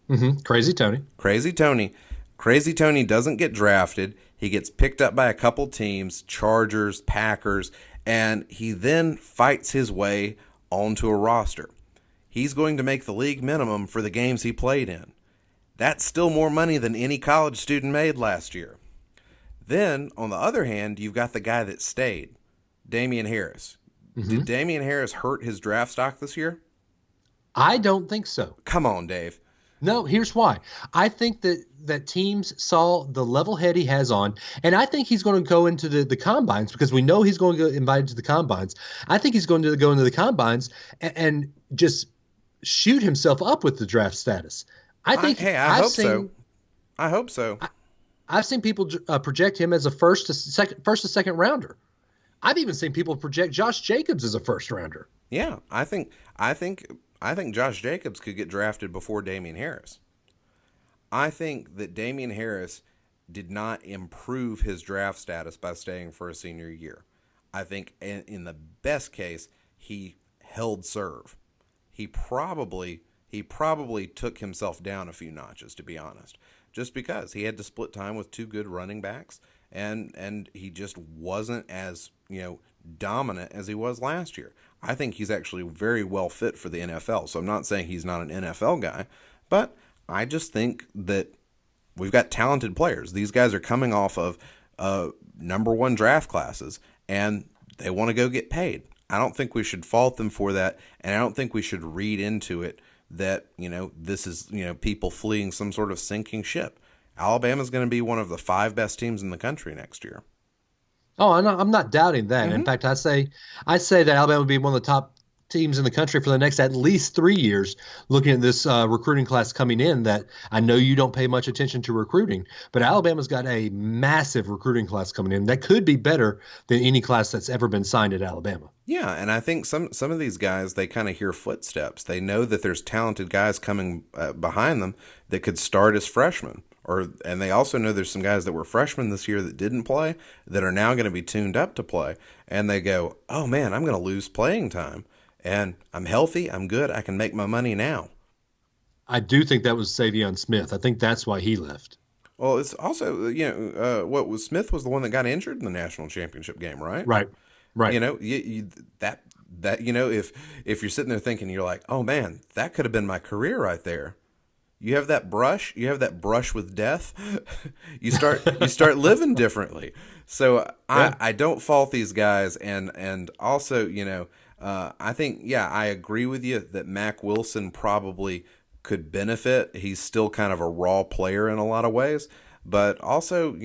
Mm-hmm. Crazy Tony. Crazy Tony Crazy Tony doesn't get drafted. He gets picked up by a couple teams, Chargers, Packers, and he then fights his way onto a roster. He's going to make the league minimum for the games he played in. That's still more money than any college student made last year. Then, on the other hand, you've got the guy that stayed, Damian Harris. Did Damian Harris hurt his draft stock this year? I don't think so. Come on, Dave. No, here's why. I think that teams saw the level head he has on, and I think he's going to go into the combines because we know he's going to get invited to the combines. I think he's going to go into the combines and just shoot himself up with the draft status. I hope so. I hope so. I've seen people project him as a first to second rounder. I've even seen people project Josh Jacobs as a first rounder. Yeah, I think Josh Jacobs could get drafted before Damian Harris. I think that Damian Harris did not improve his draft status by staying for a senior year. I think in the best case, he held serve. He probably took himself down a few notches, to be honest, just because he had to split time with two good running backs, and he just wasn't as dominant as he was last year. I think he's actually very well fit for the NFL. So I'm not saying he's not an NFL guy, but I just think that we've got talented players. These guys are coming off of number one draft classes, and they want to go get paid. I don't think we should fault them for that, and I don't think we should read into it that, this is, people fleeing some sort of sinking ship. Alabama's going to be one of the 5 best teams in the country next year. Oh, I'm not doubting that. In fact, I say that Alabama would be one of the top teams in the country for the next at least 3 years, looking at this recruiting class coming in. That I know you don't pay much attention to recruiting, but Alabama's got a massive recruiting class coming in that could be better than any class that's ever been signed at Alabama. Yeah, and I think some of these guys, they kind of hear footsteps. They know that there's talented guys coming behind them that could start as freshmen. And they also know there's some guys that were freshmen this year that didn't play that are now going to be tuned up to play. And they go, oh, man, I'm going to lose playing time. And I'm healthy. I'm good. I can make my money now. I do think that was Savion Smith. I think that's why he left. Well, it's also, Smith was the one that got injured in the national championship game, right? Right. If you're sitting there thinking, you're like, oh, man, that could have been my career right there. You have that brush with death. you start living differently. So I don't fault these guys. And also, I think, I agree with you that Mack Wilson probably could benefit. He's still kind of a raw player in a lot of ways, but also,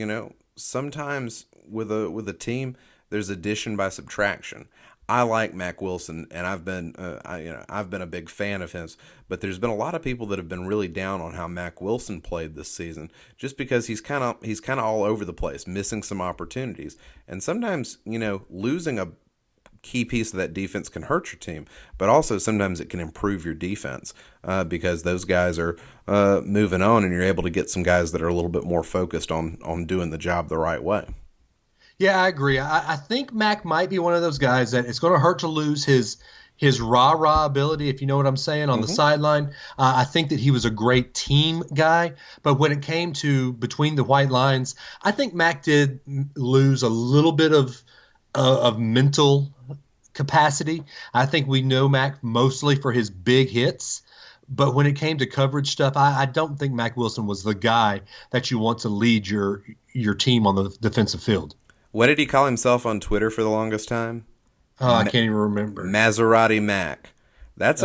sometimes with a team, there's addition by subtraction. I like Mack Wilson, and I've been a big fan of his. But there's been a lot of people that have been really down on how Mack Wilson played this season, just because he's kind of all over the place, missing some opportunities, and sometimes losing a key piece of that defense can hurt your team, but also sometimes it can improve your defense because those guys are moving on, and you're able to get some guys that are a little bit more focused on doing the job the right way. Yeah, I agree. I think Mack might be one of those guys that it's going to hurt to lose his rah-rah ability, if you know what I'm saying, on the sideline. I think that he was a great team guy, but when it came to between the white lines, I think Mack did lose a little bit of mental capacity. I think we know Mack mostly for his big hits, but when it came to coverage stuff, I don't think Mack Wilson was the guy that you want to lead your team on the defensive field. What did he call himself on Twitter for the longest time? Oh, I can't even remember. Maserati Mac. That's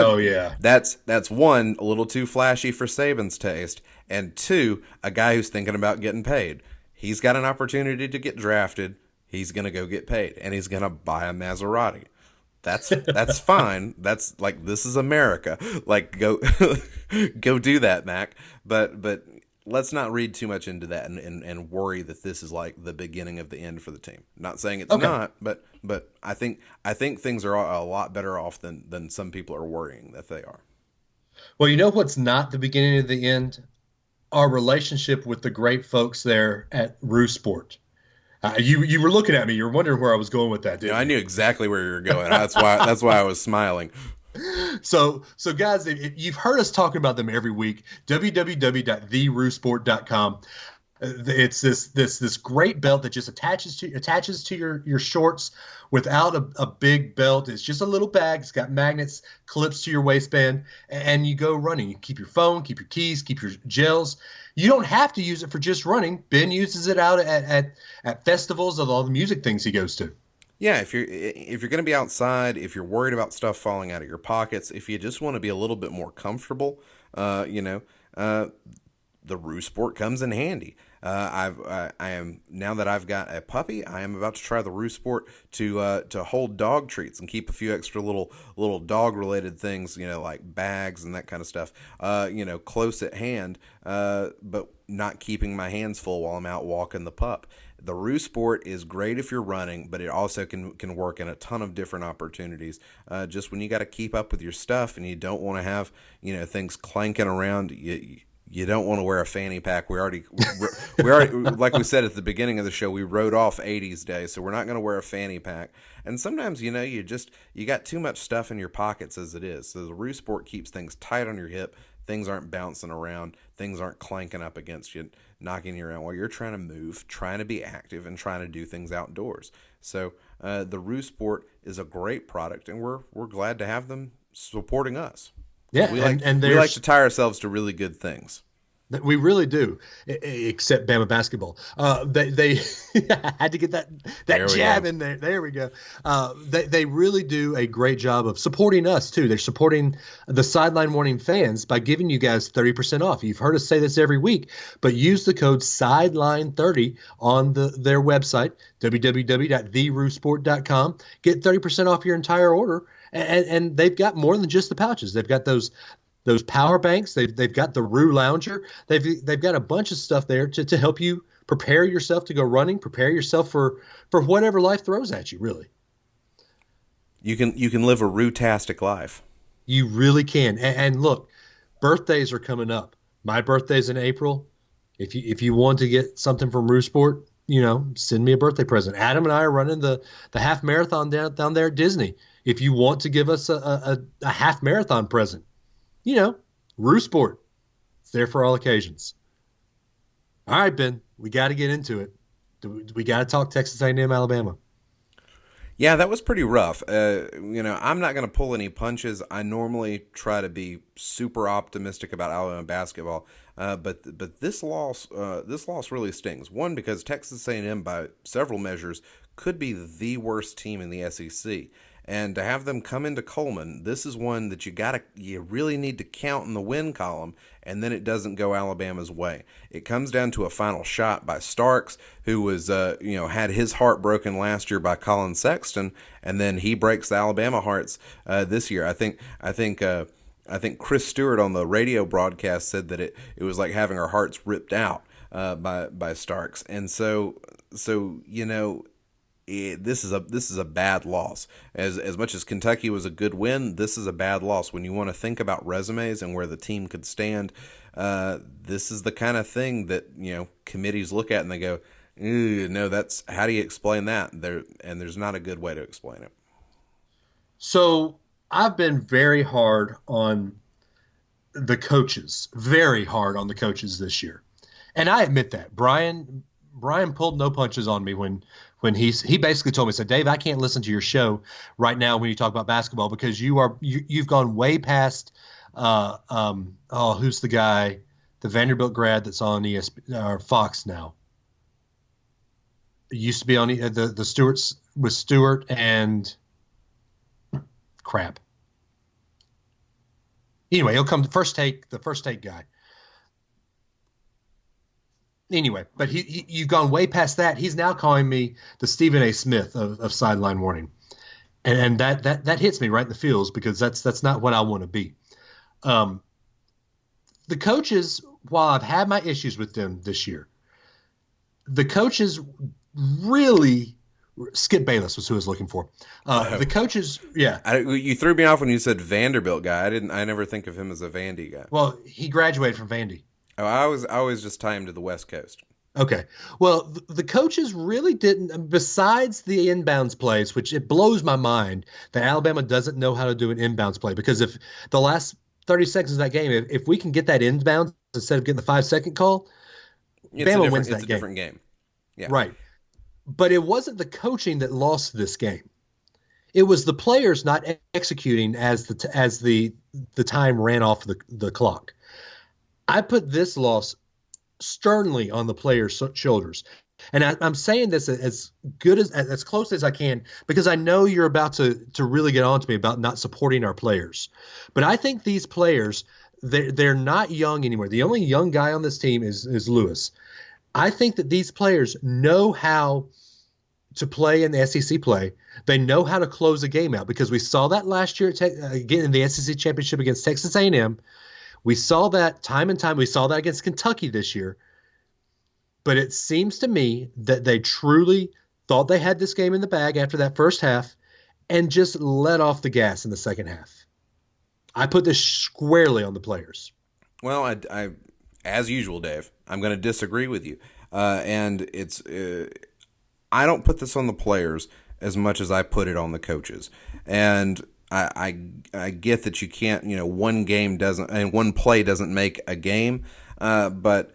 one, a little too flashy for Saban's taste, and 2, a guy who's thinking about getting paid. He's got an opportunity to get drafted. He's going to go get paid, and he's going to buy a Maserati. That's fine. That's like, this is America. Like, go do that, Mac. But let's not read too much into that and worry that this is like the beginning of the end for the team. Not saying it's not, but I think things are a lot better off than some people are worrying that they are. Well, you know what's not the beginning of the end? Our relationship with the great folks there at Rue Sport. You were looking at me. You were wondering where I was going with that, didn't you? I knew exactly where you were going. That's why I was smiling. So guys, if you've heard us talking about them every week, www.theruesport.com. It's this great belt that just attaches to your shorts without a big belt. It's just a little bag. It's got magnets, clips to your waistband, and you go running. You keep your phone, keep your keys, keep your gels. You don't have to use it for just running. Ben uses it out at festivals of all the music things he goes to. Yeah, if you're going to be outside, if you're worried about stuff falling out of your pockets, if you just want to be a little bit more comfortable, the Roo Sport comes in handy. I am now that I've got a puppy, I am about to try the Roo Sport to hold dog treats and keep a few extra little dog related things, like bags and that kind of stuff, close at hand, but not keeping my hands full while I'm out walking the pup. The Roo Sport is great if you're running, but it also can work in a ton of different opportunities. Just when you got to keep up with your stuff and you don't want to have things clanking around, you don't want to wear a fanny pack. We already, like we said at the beginning of the show, we wrote off 80s Day, so we're not going to wear a fanny pack. And sometimes, you got too much stuff in your pockets as it is. So the Roo Sport keeps things tight on your hip. Things aren't bouncing around. Things aren't clanking up against you, knocking you around while you're trying to move, trying to be active, and trying to do things outdoors. So the Roo Sport is a great product, and we're glad to have them supporting us. Yeah, we like to tie ourselves to really good things. We really do, except Bama basketball. They had to get that jab in there. There we go. They really do a great job of supporting us too. They're supporting the Sideline Warning fans by giving you guys 30% off. You've heard us say this every week, but use the code Sideline30 on their website, www.theroosport.com. Get 30% off your entire order. And they've got more than just the pouches. They've got those power banks. They've got the Roo Lounger. They've got a bunch of stuff there to help you prepare yourself to go running, prepare yourself for whatever life throws at you, really. You can live a Roo-tastic life. You really can. And look, birthdays are coming up. My birthday's in April. If you want to get something from Roo Sport, send me a birthday present. Adam and I are running the half marathon down there at Disney. If you want to give us a half marathon present, Roo Sport. It's there for all occasions. All right, Ben, we got to get into it. We got to talk Texas A&M, Alabama. Yeah, that was pretty rough. I'm not going to pull any punches. I normally try to be super optimistic about Alabama basketball, but this loss really stings. One, because Texas A&M, by several measures, could be the worst team in the SEC. And to have them come into Coleman, this is one that you really need to count in the win column, and then it doesn't go Alabama's way. It comes down to a final shot by Starks, who was had his heart broken last year by Colin Sexton, and then he breaks the Alabama hearts this year. I think Chris Stewart on the radio broadcast said that it was like having our hearts ripped out by Starks, and so this is a bad loss. As much as Kentucky was a good win, this is a bad loss. When you want to think about resumes and where the team could stand, this is the kind of thing that committees look at and they go, no, that's, how do you explain that? There's not a good way to explain it. So I've been very hard on the coaches this year, and I admit that. Brian pulled no punches on me when he basically told me, said, Dave, I can't listen to your show right now when you talk about basketball because you've gone way past who's the guy, the Vanderbilt grad that's on or Fox now. It used to be on the Stewarts with Stewart and crap. Anyway, he'll come the first take guy. Anyway, but you've gone way past that. He's now calling me the Stephen A. Smith of Sideline Warning, and that hits me right in the feels because that's not what I want to be. The coaches, while I've had my issues with them this year, the coaches really. Skip Bayless was who I was looking for. The coaches, yeah. You threw me off when you said Vanderbilt guy. I never think of him as a Vandy guy. Well, he graduated from Vandy. Oh, I always just tie him to the West Coast. Okay. Well, the coaches really didn't, besides the inbounds plays, which it blows my mind that Alabama doesn't know how to do an inbounds play. Because if the last 30 seconds of that game, if we can get that inbounds instead of getting the 5-second call, Bama wins that it's a game. different game. Yeah. Right. But it wasn't the coaching that lost this game. It was the players not executing as the time ran off the clock. I put this loss sternly on the players' shoulders. And I'm saying this as close as I can, because I know you're about to really get on to me about not supporting our players. But I think these players, they're not young anymore. The only young guy on this team is Lewis. I think that these players know how to play in the SEC play. They know how to close a game out, because we saw that last year again in the SEC championship against Texas A&M. We saw that time and time. We saw that against Kentucky this year. But it seems to me that they truly thought they had this game in the bag after that first half and just let off the gas in the second half. I put this squarely on the players. Well, I as usual, Dave, I'm going to disagree with you. And it's I don't put this on the players as much as I put it on the coaches. And I get that you can't, one game doesn't, and one play doesn't make a game. But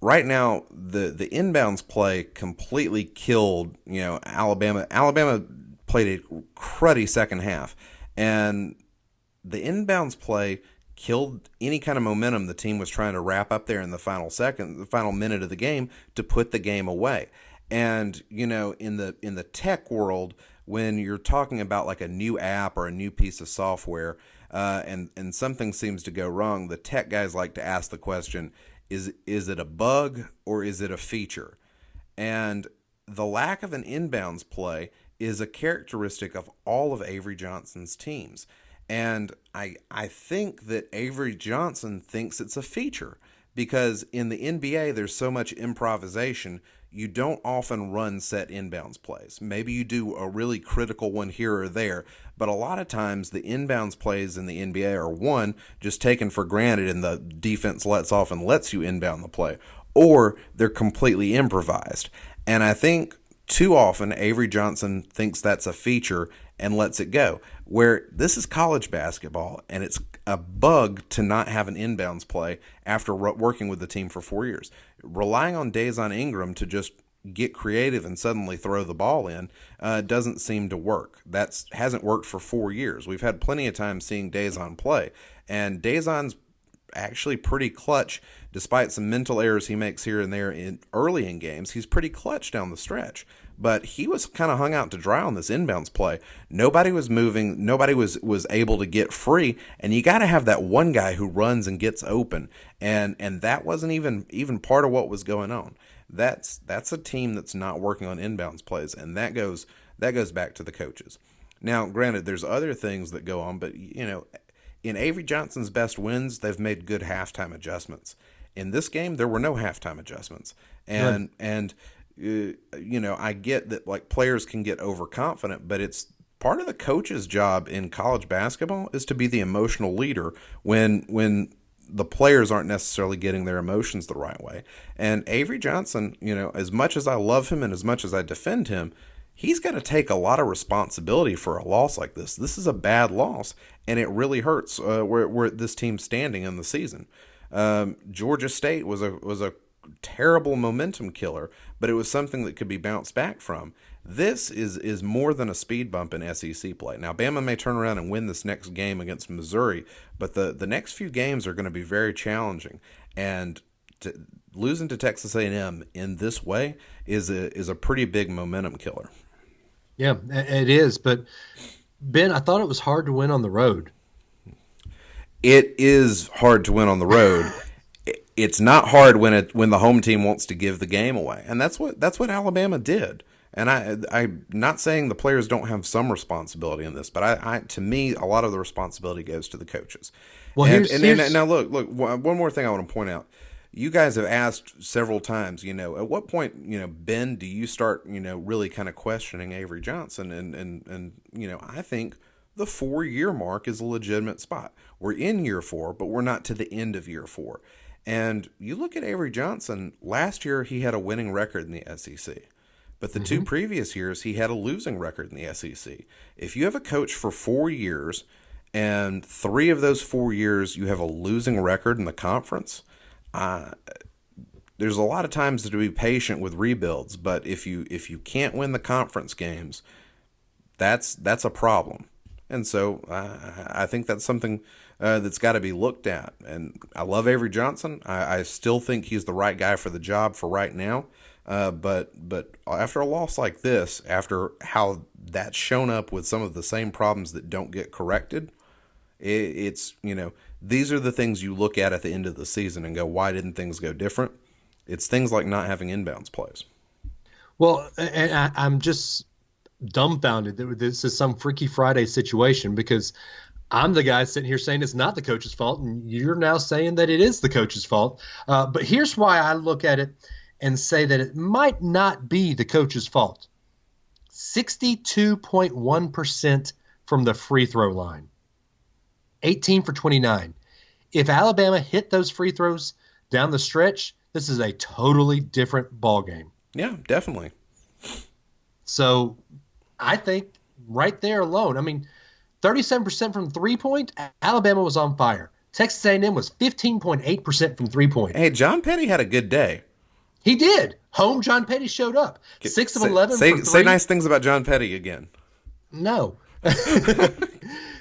right now, the inbounds play completely killed, Alabama. Alabama played a cruddy second half, and the inbounds play killed any kind of momentum the team was trying to wrap up there in the final minute of the game to put the game away. And, in the tech world, when you're talking about like a new app or a new piece of software, and something seems to go wrong, the tech guys like to ask the question, is it a bug or is it a feature? And the lack of an inbounds play is a characteristic of all of Avery Johnson's teams. And I think that Avery Johnson thinks it's a feature, because in the NBA there's so much improvisation. You don't often run set inbounds plays. Maybe you do a really critical one here or there, but a lot of times the inbounds plays in the NBA are, one, just taken for granted and the defense lets off and lets you inbound the play, or they're completely improvised. And I think too often Avery Johnson thinks that's a feature and lets it go, where this is college basketball and it's a bug to not have an inbounds play after working with the team for 4 years. Relying on Dazon Ingram to just get creative and suddenly throw the ball in doesn't seem to work. That hasn't worked for 4 years. We've had plenty of time seeing Dazon play, and Dazon's actually pretty clutch. Despite some mental errors he makes here and there early in games, he's pretty clutch down the stretch. But he was kind of hung out to dry on this inbounds play. Nobody was moving. Nobody was able to get free. And you got to have that one guy who runs and gets open. And that wasn't even part of what was going on. That's a team that's not working on inbounds plays, and that goes back to the coaches. Now, granted, there's other things that go on, but in Avery Johnson's best wins, they've made good halftime adjustments. In this game, there were no halftime adjustments, and I get that like players can get overconfident, but it's part of the coach's job in college basketball is to be the emotional leader when the players aren't necessarily getting their emotions the right way. And Avery Johnson, as much as I love him and as much as I defend him, he's got to take a lot of responsibility for a loss like this. This is a bad loss, and it really hurts where this team's standing in the season. Georgia State was a terrible momentum killer, but it was something that could be bounced back from. This is more than a speed bump in SEC play. Now, Bama may turn around and win this next game against Missouri, but the next few games are going to be very challenging. And losing to Texas A&M in this way is a pretty big momentum killer. Yeah, it is. But, Ben, I thought it was hard to win on the road. It is hard to win on the road. It's not hard when the home team wants to give the game away, and that's what Alabama did. And I'm not saying the players don't have some responsibility in this, but to me, a lot of the responsibility goes to the coaches. Well, now look, one more thing I want to point out. You guys have asked several times, at what point, Ben, do you start, really kind of questioning Avery Johnson? And I think the 4-year mark is a legitimate spot. We're in year 4, but we're not to the end of year 4. And you look at Avery Johnson, last year he had a winning record in the SEC. But the 2 previous years, he had a losing record in the SEC. If you have a coach for 4 years, and 3 of those 4 years you have a losing record in the conference, there's a lot of times to be patient with rebuilds, but if you can't win the conference games, that's a problem. And so I think that's something that's got to be looked at. And I love Avery Johnson. I still think he's the right guy for the job for right now. But after a loss like this, after how that's shown up with some of the same problems that don't get corrected, it's, these are the things you look at the end of the season and go, why didn't things go different? It's things like not having inbounds plays. Well, and I'm just dumbfounded that this is some Freaky Friday situation, because I'm the guy sitting here saying it's not the coach's fault, and you're now saying that it is the coach's fault. But here's why I look at it and say that it might not be the coach's fault. 62.1% from the free throw line. 18 for 29. If Alabama hit those free throws down the stretch, this is a totally different ball game. Yeah, definitely. So I think right there alone, 37% from three-point, Alabama was on fire. Texas A&M was 15.8% from three-point. Hey, John Petty had a good day. He did. Home John Petty showed up. 6 of 11 for 3. Say nice things about John Petty again. No.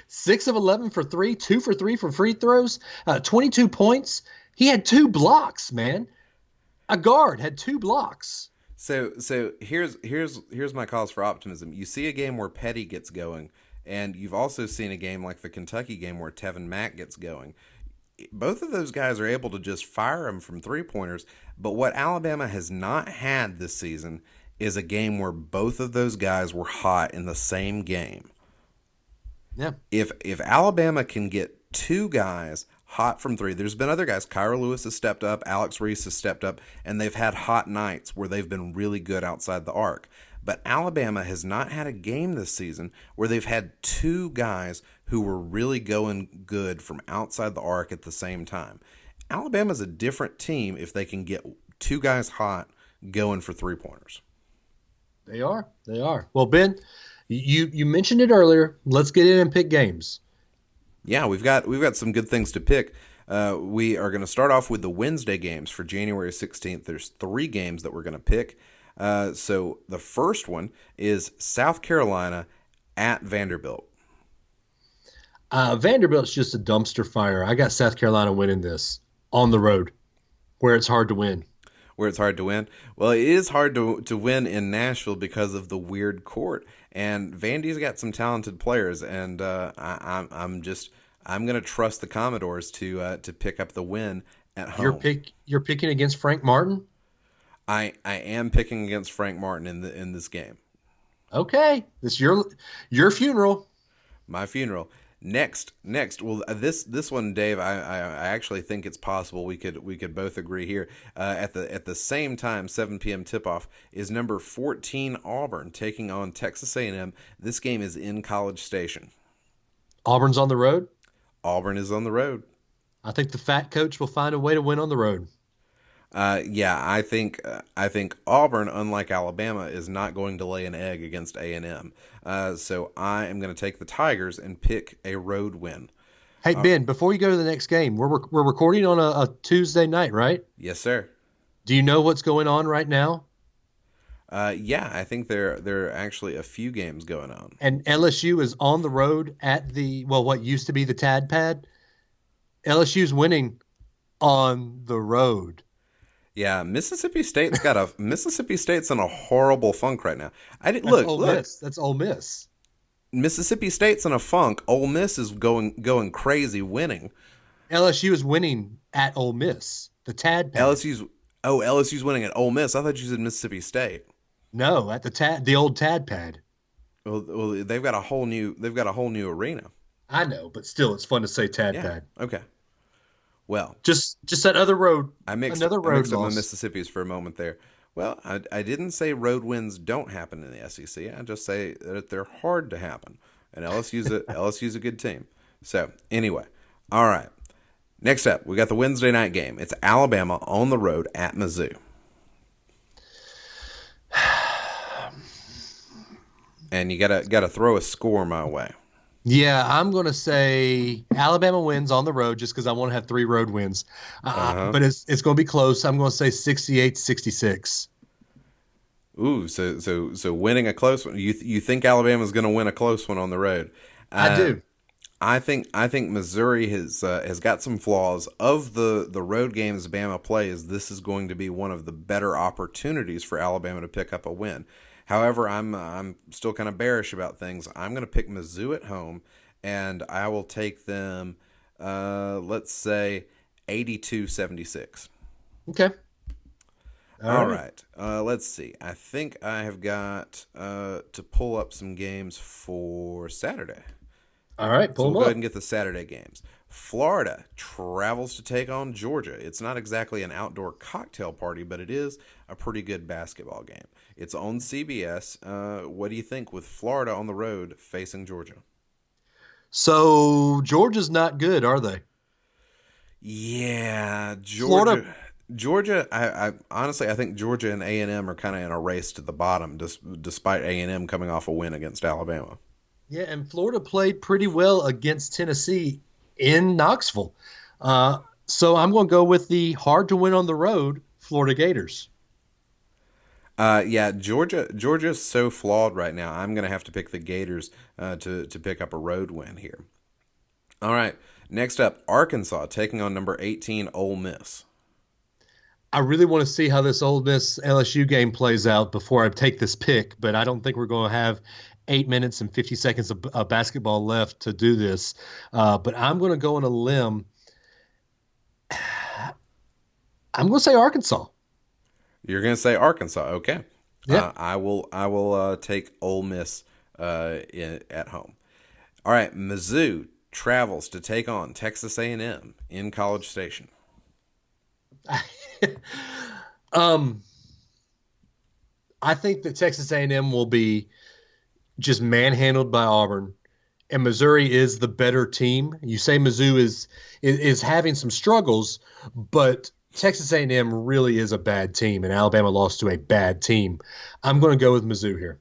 6 of 11 for 3, 2 for 3 for free throws, 22 points. He had 2 blocks, man. A guard had 2 blocks. So here's my cause for optimism. You see a game where Petty gets going, and you've also seen a game like the Kentucky game where Tevin Mack gets going. Both of those guys are able to just fire them from three-pointers, but what Alabama has not had this season is a game where both of those guys were hot in the same game. Yeah. If Alabama can get 2 guys hot from 3, there's been other guys. Kyra Lewis has stepped up, Alex Reese has stepped up, and they've had hot nights where they've been really good outside the arc. But Alabama has not had a game this season where they've had 2 guys who were really going good from outside the arc at the same time. Alabama's a different team if they can get 2 guys hot going for three-pointers. They are. Well, Ben, you mentioned it earlier. Let's get in and pick games. Yeah, we've got some good things to pick. We are going to start off with the Wednesday games for January 16th. There's 3 games that we're going to pick. So the first one is South Carolina at Vanderbilt. Vanderbilt's just a dumpster fire. I got South Carolina winning this on the road, where it's hard to win. Where it's hard to win? Well, it is hard to win in Nashville because of the weird court. And Vandy's got some talented players, and I'm going to trust the Commodores to pick up the win at home. You're picking against Frank Martin? I am picking against Frank Martin in this game. Okay, it's your funeral. My funeral. Next. Well, this one, Dave, I actually think it's possible we could both agree here. At the same time, 7 p.m. tip-off is number 14 Auburn taking on Texas A&M. This game is in College Station. Auburn's on the road? Auburn is on the road. I think the fat coach will find a way to win on the road. Yeah, I think Auburn, unlike Alabama, is not going to lay an egg against A&M. So I am going to take the Tigers and pick a road win. Hey, Ben, before you go to the next game, we're recording on a Tuesday night, right? Yes, sir. Do you know what's going on right now? Yeah, I think there are actually a few games going on. And LSU is on the road at what used to be the Tad Pad. LSU's winning on the road. Yeah, Mississippi State's in a horrible funk right now. That's Ole Miss. Mississippi State's in a funk. Ole Miss is going crazy, winning. LSU is winning at Ole Miss. The Tad Pad. LSU's winning at Ole Miss. I thought you said Mississippi State. No, at the old Tad Pad. Well, they've got a whole new arena. I know, but still, it's fun to say Tad Pad. Okay. Well, just that other road. I mixed up my Mississippi's for a moment there. Well, I didn't say road wins don't happen in the SEC. I just say that they're hard to happen, and LSU's a good team. So anyway, all right. Next up, we got the Wednesday night game. It's Alabama on the road at Mizzou, and you gotta throw a score my way. Yeah, I'm going to say Alabama wins on the road just because I want to have 3 road wins. Uh-huh. But it's going to be close. I'm going to say 68-66. Ooh, so winning a close one. You think Alabama's going to win a close one on the road? I Uh, do. I think Missouri has got some flaws. Of the road games Bama plays, this is going to be one of the better opportunities for Alabama to pick up a win. However, I'm still kind of bearish about things. I'm going to pick Mizzou at home, and I will take them. Let's say 82-76. Okay. All right. Let's see. I think I have got to pull up some games for Saturday. All right. So Pull we'll them go ahead up. and get the Saturday games. Florida travels to take on Georgia. It's not exactly an outdoor cocktail party, but it is a pretty good basketball game. It's on CBS. What do you think with Florida on the road facing Georgia? So Georgia's not good, are they? Yeah, Florida. Georgia. Georgia, I honestly, I think Georgia and A&M are kind of in a race to the bottom, despite A&M coming off a win against Alabama. Yeah, and Florida played pretty well against Tennessee in Knoxville. So I'm going to go with the hard to win on the road Florida Gators. Yeah, Georgia's so flawed right now. I'm gonna have to pick the Gators to pick up a road win here. All right, next up, Arkansas taking on number 18 Ole Miss. I really want to see how this Ole Miss LSU game plays out before I take this pick, but I don't think we're going to have 8 minutes and 50 seconds of basketball left to do this. But I'm going to go on a limb. I'm going to say Arkansas. You're gonna say Arkansas, okay? Yeah. I will take Ole Miss at home. All right, Mizzou travels to take on Texas A&M in College Station. um, I think that Texas A&M will be just manhandled by Auburn, and Missouri is the better team. You say Mizzou is having some struggles, but Texas A&M really is a bad team, and Alabama lost to a bad team. I'm going to go with Mizzou here.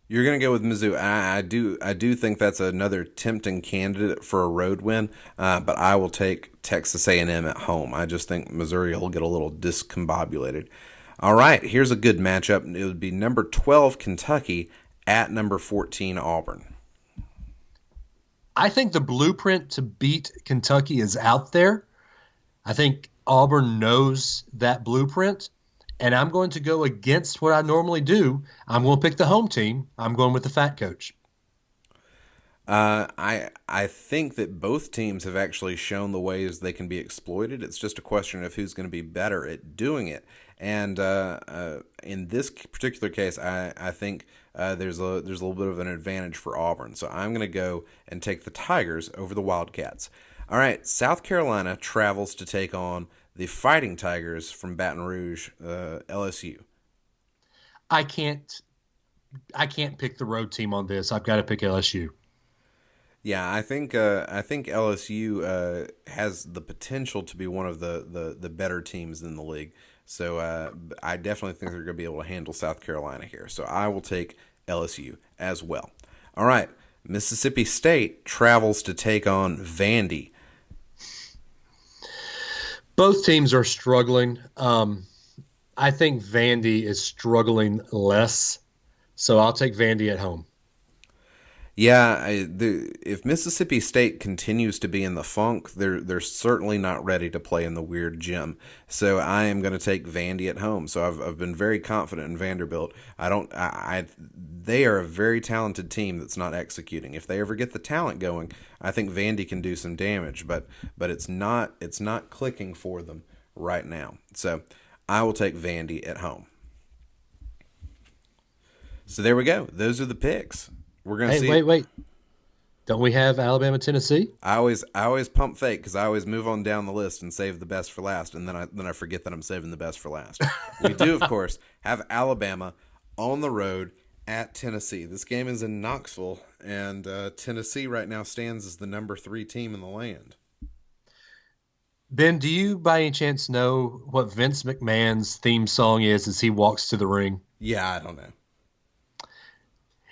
You're gonna go with Mizzou. I do think that's another tempting candidate for a road win, but I will take Texas A&M at home. I just think Missouri will get a little discombobulated. All right, here's a good matchup. It would be number 12 Kentucky at number 14 Auburn. I think the blueprint to beat Kentucky is out there. I think Auburn knows that blueprint, and I'm going to go against what I normally do. I'm going to pick the home team. I'm going with the fat coach. I think that both teams have actually shown the ways they can be exploited. It's just a question of who's going to be better at doing it. And in this particular case, I think there's a little bit of an advantage for Auburn. So I'm going to go and take the Tigers over the Wildcats. All right, South Carolina travels to take on the Fighting Tigers from Baton Rouge, LSU. I can't pick the road team on this. I've got to pick LSU. Yeah, I think LSU has the potential to be one of the better teams in the league. So I definitely think they're going to be able to handle South Carolina here. So I will take LSU as well. All right, Mississippi State travels to take on Vandy. Both teams are struggling. I think Vandy is struggling less, so I'll take Vandy at home. Yeah, if Mississippi State continues to be in the funk, they're certainly not ready to play in the weird gym. So I am going to take Vandy at home. So I've been very confident in Vanderbilt. They are a very talented team that's not executing. If they ever get the talent going, I think Vandy can do some damage. But it's not clicking for them right now. So I will take Vandy at home. So there we go. Those are the picks. We're gonna see. Wait. Don't we have Alabama, Tennessee? I always pump fake because I always move on down the list and save the best for last, and then I forget that I'm saving the best for last. We do, of course, have Alabama on the road at Tennessee. This game is in Knoxville, and Tennessee right now stands as the number 3 team in the land. Ben, do you by any chance know what Vince McMahon's theme song is as he walks to the ring? Yeah, I don't know.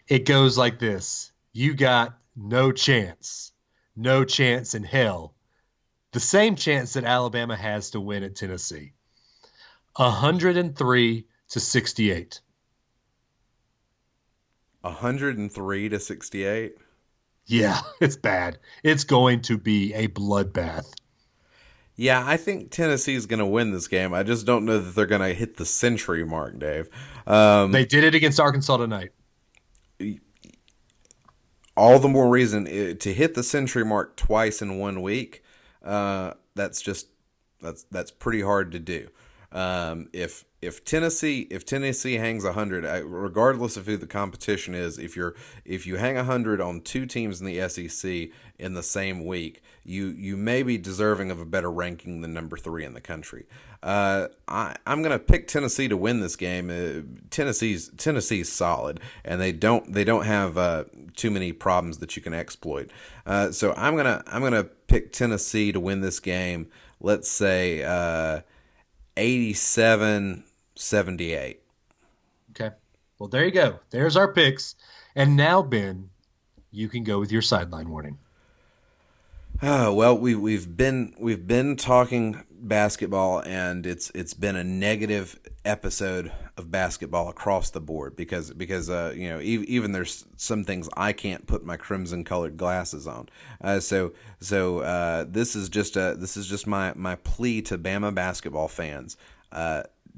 It goes like this. You got no chance. No chance in hell. The same chance that Alabama has to win at Tennessee. 103-68. 103-68. Yeah, it's bad. It's going to be a bloodbath. Yeah, I think Tennessee's going to win this game. I just don't know that they're going to hit the century mark, Dave. They did it against Arkansas tonight. All the more reason to hit the century mark twice in 1 week. That's pretty hard to do. If Tennessee hangs 100, regardless of who the competition is, if you hang 100 on two teams in the SEC in the same week, you may be deserving of a better ranking than number 3 in the country. I'm gonna pick Tennessee to win this game. Tennessee's solid, and they don't have too many problems that you can exploit. So I'm gonna pick Tennessee to win this game. Let's say 87-78. Okay. Well, there you go. There's our picks. And now, Ben, you can go with your sideline warning. Well, we've been talking basketball, and it's been a negative episode of basketball across the board because even there's some things I can't put my crimson colored glasses on. So this is just my plea to Bama basketball fans.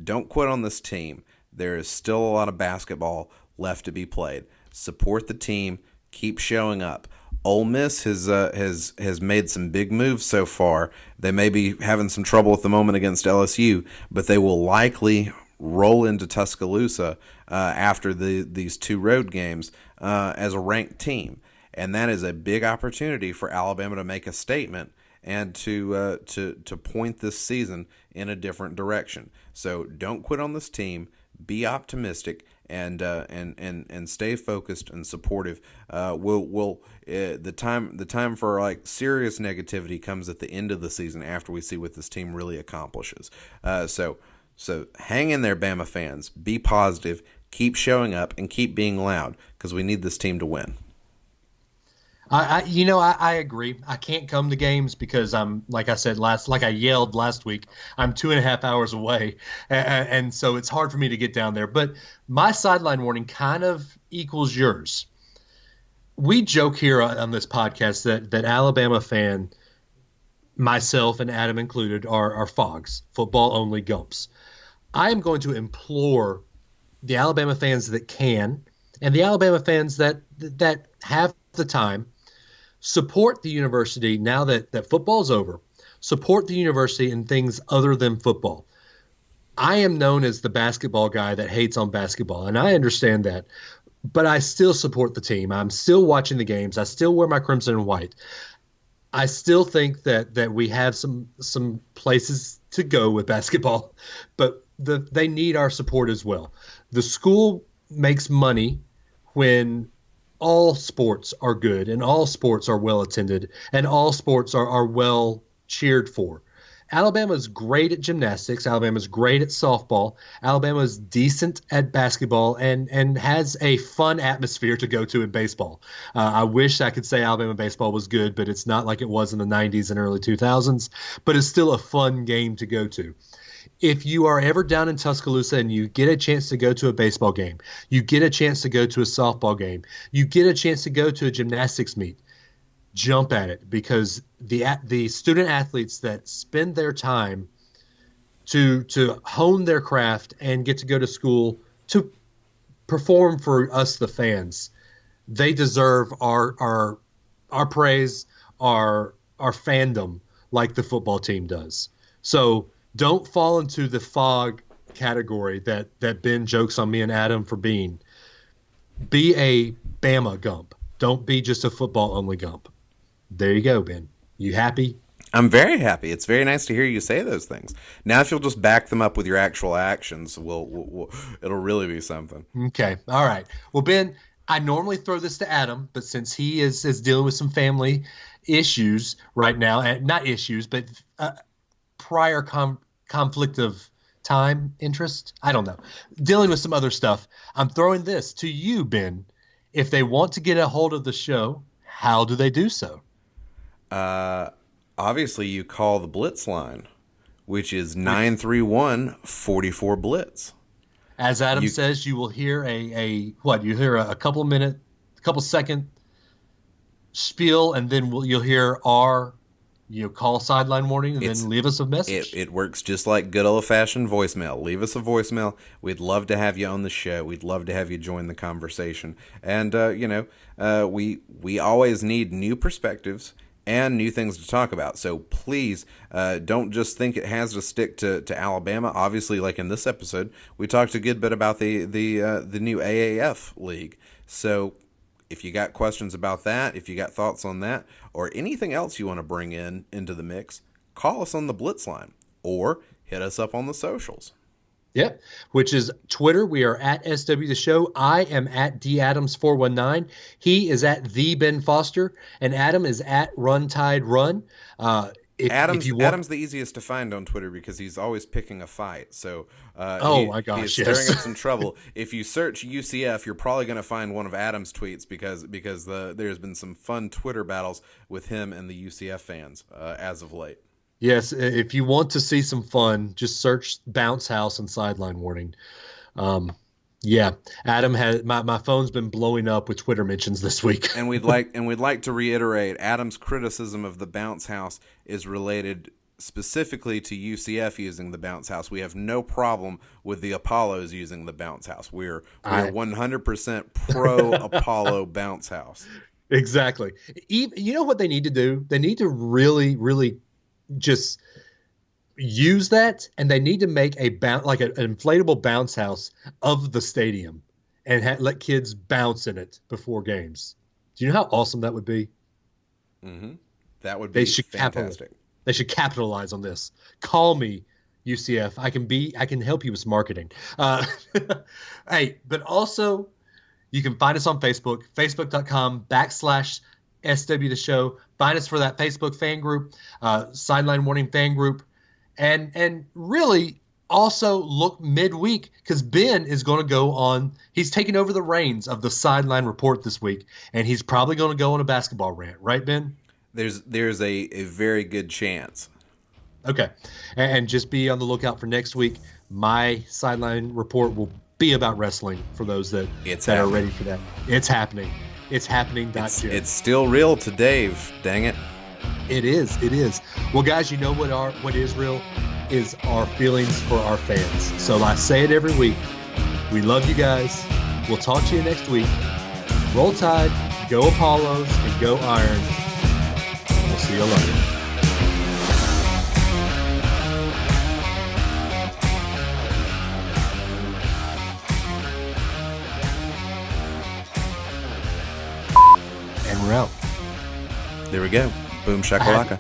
Don't quit on this team. There is still a lot of basketball left to be played. Support the team. Keep showing up. Ole Miss has made some big moves so far. They may be having some trouble at the moment against LSU, but they will likely roll into Tuscaloosa after these two road games as a ranked team, and that is a big opportunity for Alabama to make a statement and to point this season in a different direction. So don't quit on this team. Be optimistic and stay focused and supportive. The time for like serious negativity comes at the end of the season after we see what this team really accomplishes. So hang in there, Bama fans. Be positive. Keep showing up and keep being loud because we need this team to win. I agree. I can't come to games because I'm, like I yelled last week, I'm 2.5 hours away. And so it's hard for me to get down there. But my sideline warning kind of equals yours. We joke here on this podcast that Alabama fan, myself and Adam included, are fogs, football only gumps. I am going to implore the Alabama fans that can, and the Alabama fans that have the time, support the university now that football's over. Support the university in things other than football. I am known as the basketball guy that hates on basketball, and I understand that. But I still support the team. I'm still watching the games. I still wear my crimson and white. I still think that we have some places to go with basketball, but they need our support as well. The school makes money when all sports are good and all sports are well attended and all sports are well cheered for. Alabama's great at gymnastics. Alabama's great at softball. Alabama's decent at basketball and has a fun atmosphere to go to in baseball. I wish I could say Alabama baseball was good, but it's not like it was in the 90s and early 2000s. But it's still a fun game to go to. If you are ever down in Tuscaloosa and you get a chance to go to a baseball game, you get a chance to go to a softball game, you get a chance to go to a gymnastics meet, jump at it, because the student athletes that spend their time to hone their craft and get to go to school to perform for us, the fans, they deserve our praise, our fandom, like the football team does. So don't fall into the fog category that Ben jokes on me and Adam for being. Be a Bama Gump. Don't be just a football only Gump. There you go, Ben. You happy? I'm very happy. It's very nice to hear you say those things. Now, if you'll just back them up with your actual actions, it'll really be something. Okay. All right. Well, Ben, I normally throw this to Adam, but since he is dealing with some family issues right now, and not issues, but prior conflict of time, interest, I don't know, dealing with some other stuff, I'm throwing this to you, Ben. If they want to get a hold of the show, How do they do so? Obviously, you call the Blitz line, which is 931-44-BLITZ. As Adam says, you will hear you hear a couple second spiel, and then you'll hear our call Sideline Warning, and then leave us a message. It works just like good old-fashioned voicemail. Leave us a voicemail. We'd love to have you on the show. We'd love to have you join the conversation. And, we always need new perspectives and new things to talk about. So please don't just think it has to stick to Alabama. Obviously, like in this episode, we talked a good bit about the new AAF league. So if you got questions about that, if you got thoughts on that, or anything else you want to bring into the mix, call us on the Blitz line or hit us up on the socials. Yep, which is Twitter. We are at SW The Show. I am at DAdams419. He is at The Ben Foster. And Adam is at Run Tide Run. Adam's the easiest to find on Twitter because he's always picking a fight. So my gosh, he's stirring up some trouble. If you search UCF, you're probably going to find one of Adam's tweets because there's been some fun Twitter battles with him and the UCF fans as of late. Yes, if you want to see some fun, just search Bounce House and Sideline Warning. Adam has my phone's been blowing up with Twitter mentions this week. And we'd like to reiterate Adam's criticism of the Bounce House is related specifically to UCF using the Bounce House. We have no problem with the Apollos using the Bounce House. We're 100% pro Apollo Bounce House. Exactly. You know what they need to do? They need to really, really just use that, and they need to make an inflatable bounce house of the stadium and let kids bounce in it before games. Do you know how awesome that would be? Mm-hmm. That would be fantastic. They should capitalize on this. Call me, UCF. I can help you with marketing. Hey, but also you can find us on Facebook, facebook.com/SW The Show. Find us for that Facebook fan group, Sideline Warning fan group. And really also look midweek because Ben is going to go on. He's taking over the reins of the Sideline Report this week, and he's probably going to go on a basketball rant. Right, Ben? There's a very good chance. Okay. And just be on the lookout for next week. My Sideline Report will be about wrestling for those that are ready for that. It's happening. It's happening. It's still real to Dave. Dang it. It is. Well, guys, you know what is real is our feelings for our fans. So I say it every week. We love you guys. We'll talk to you next week. Roll Tide, go Apollos, and go Iron. We'll see you later. And we're out. There we go. Boom shakalaka.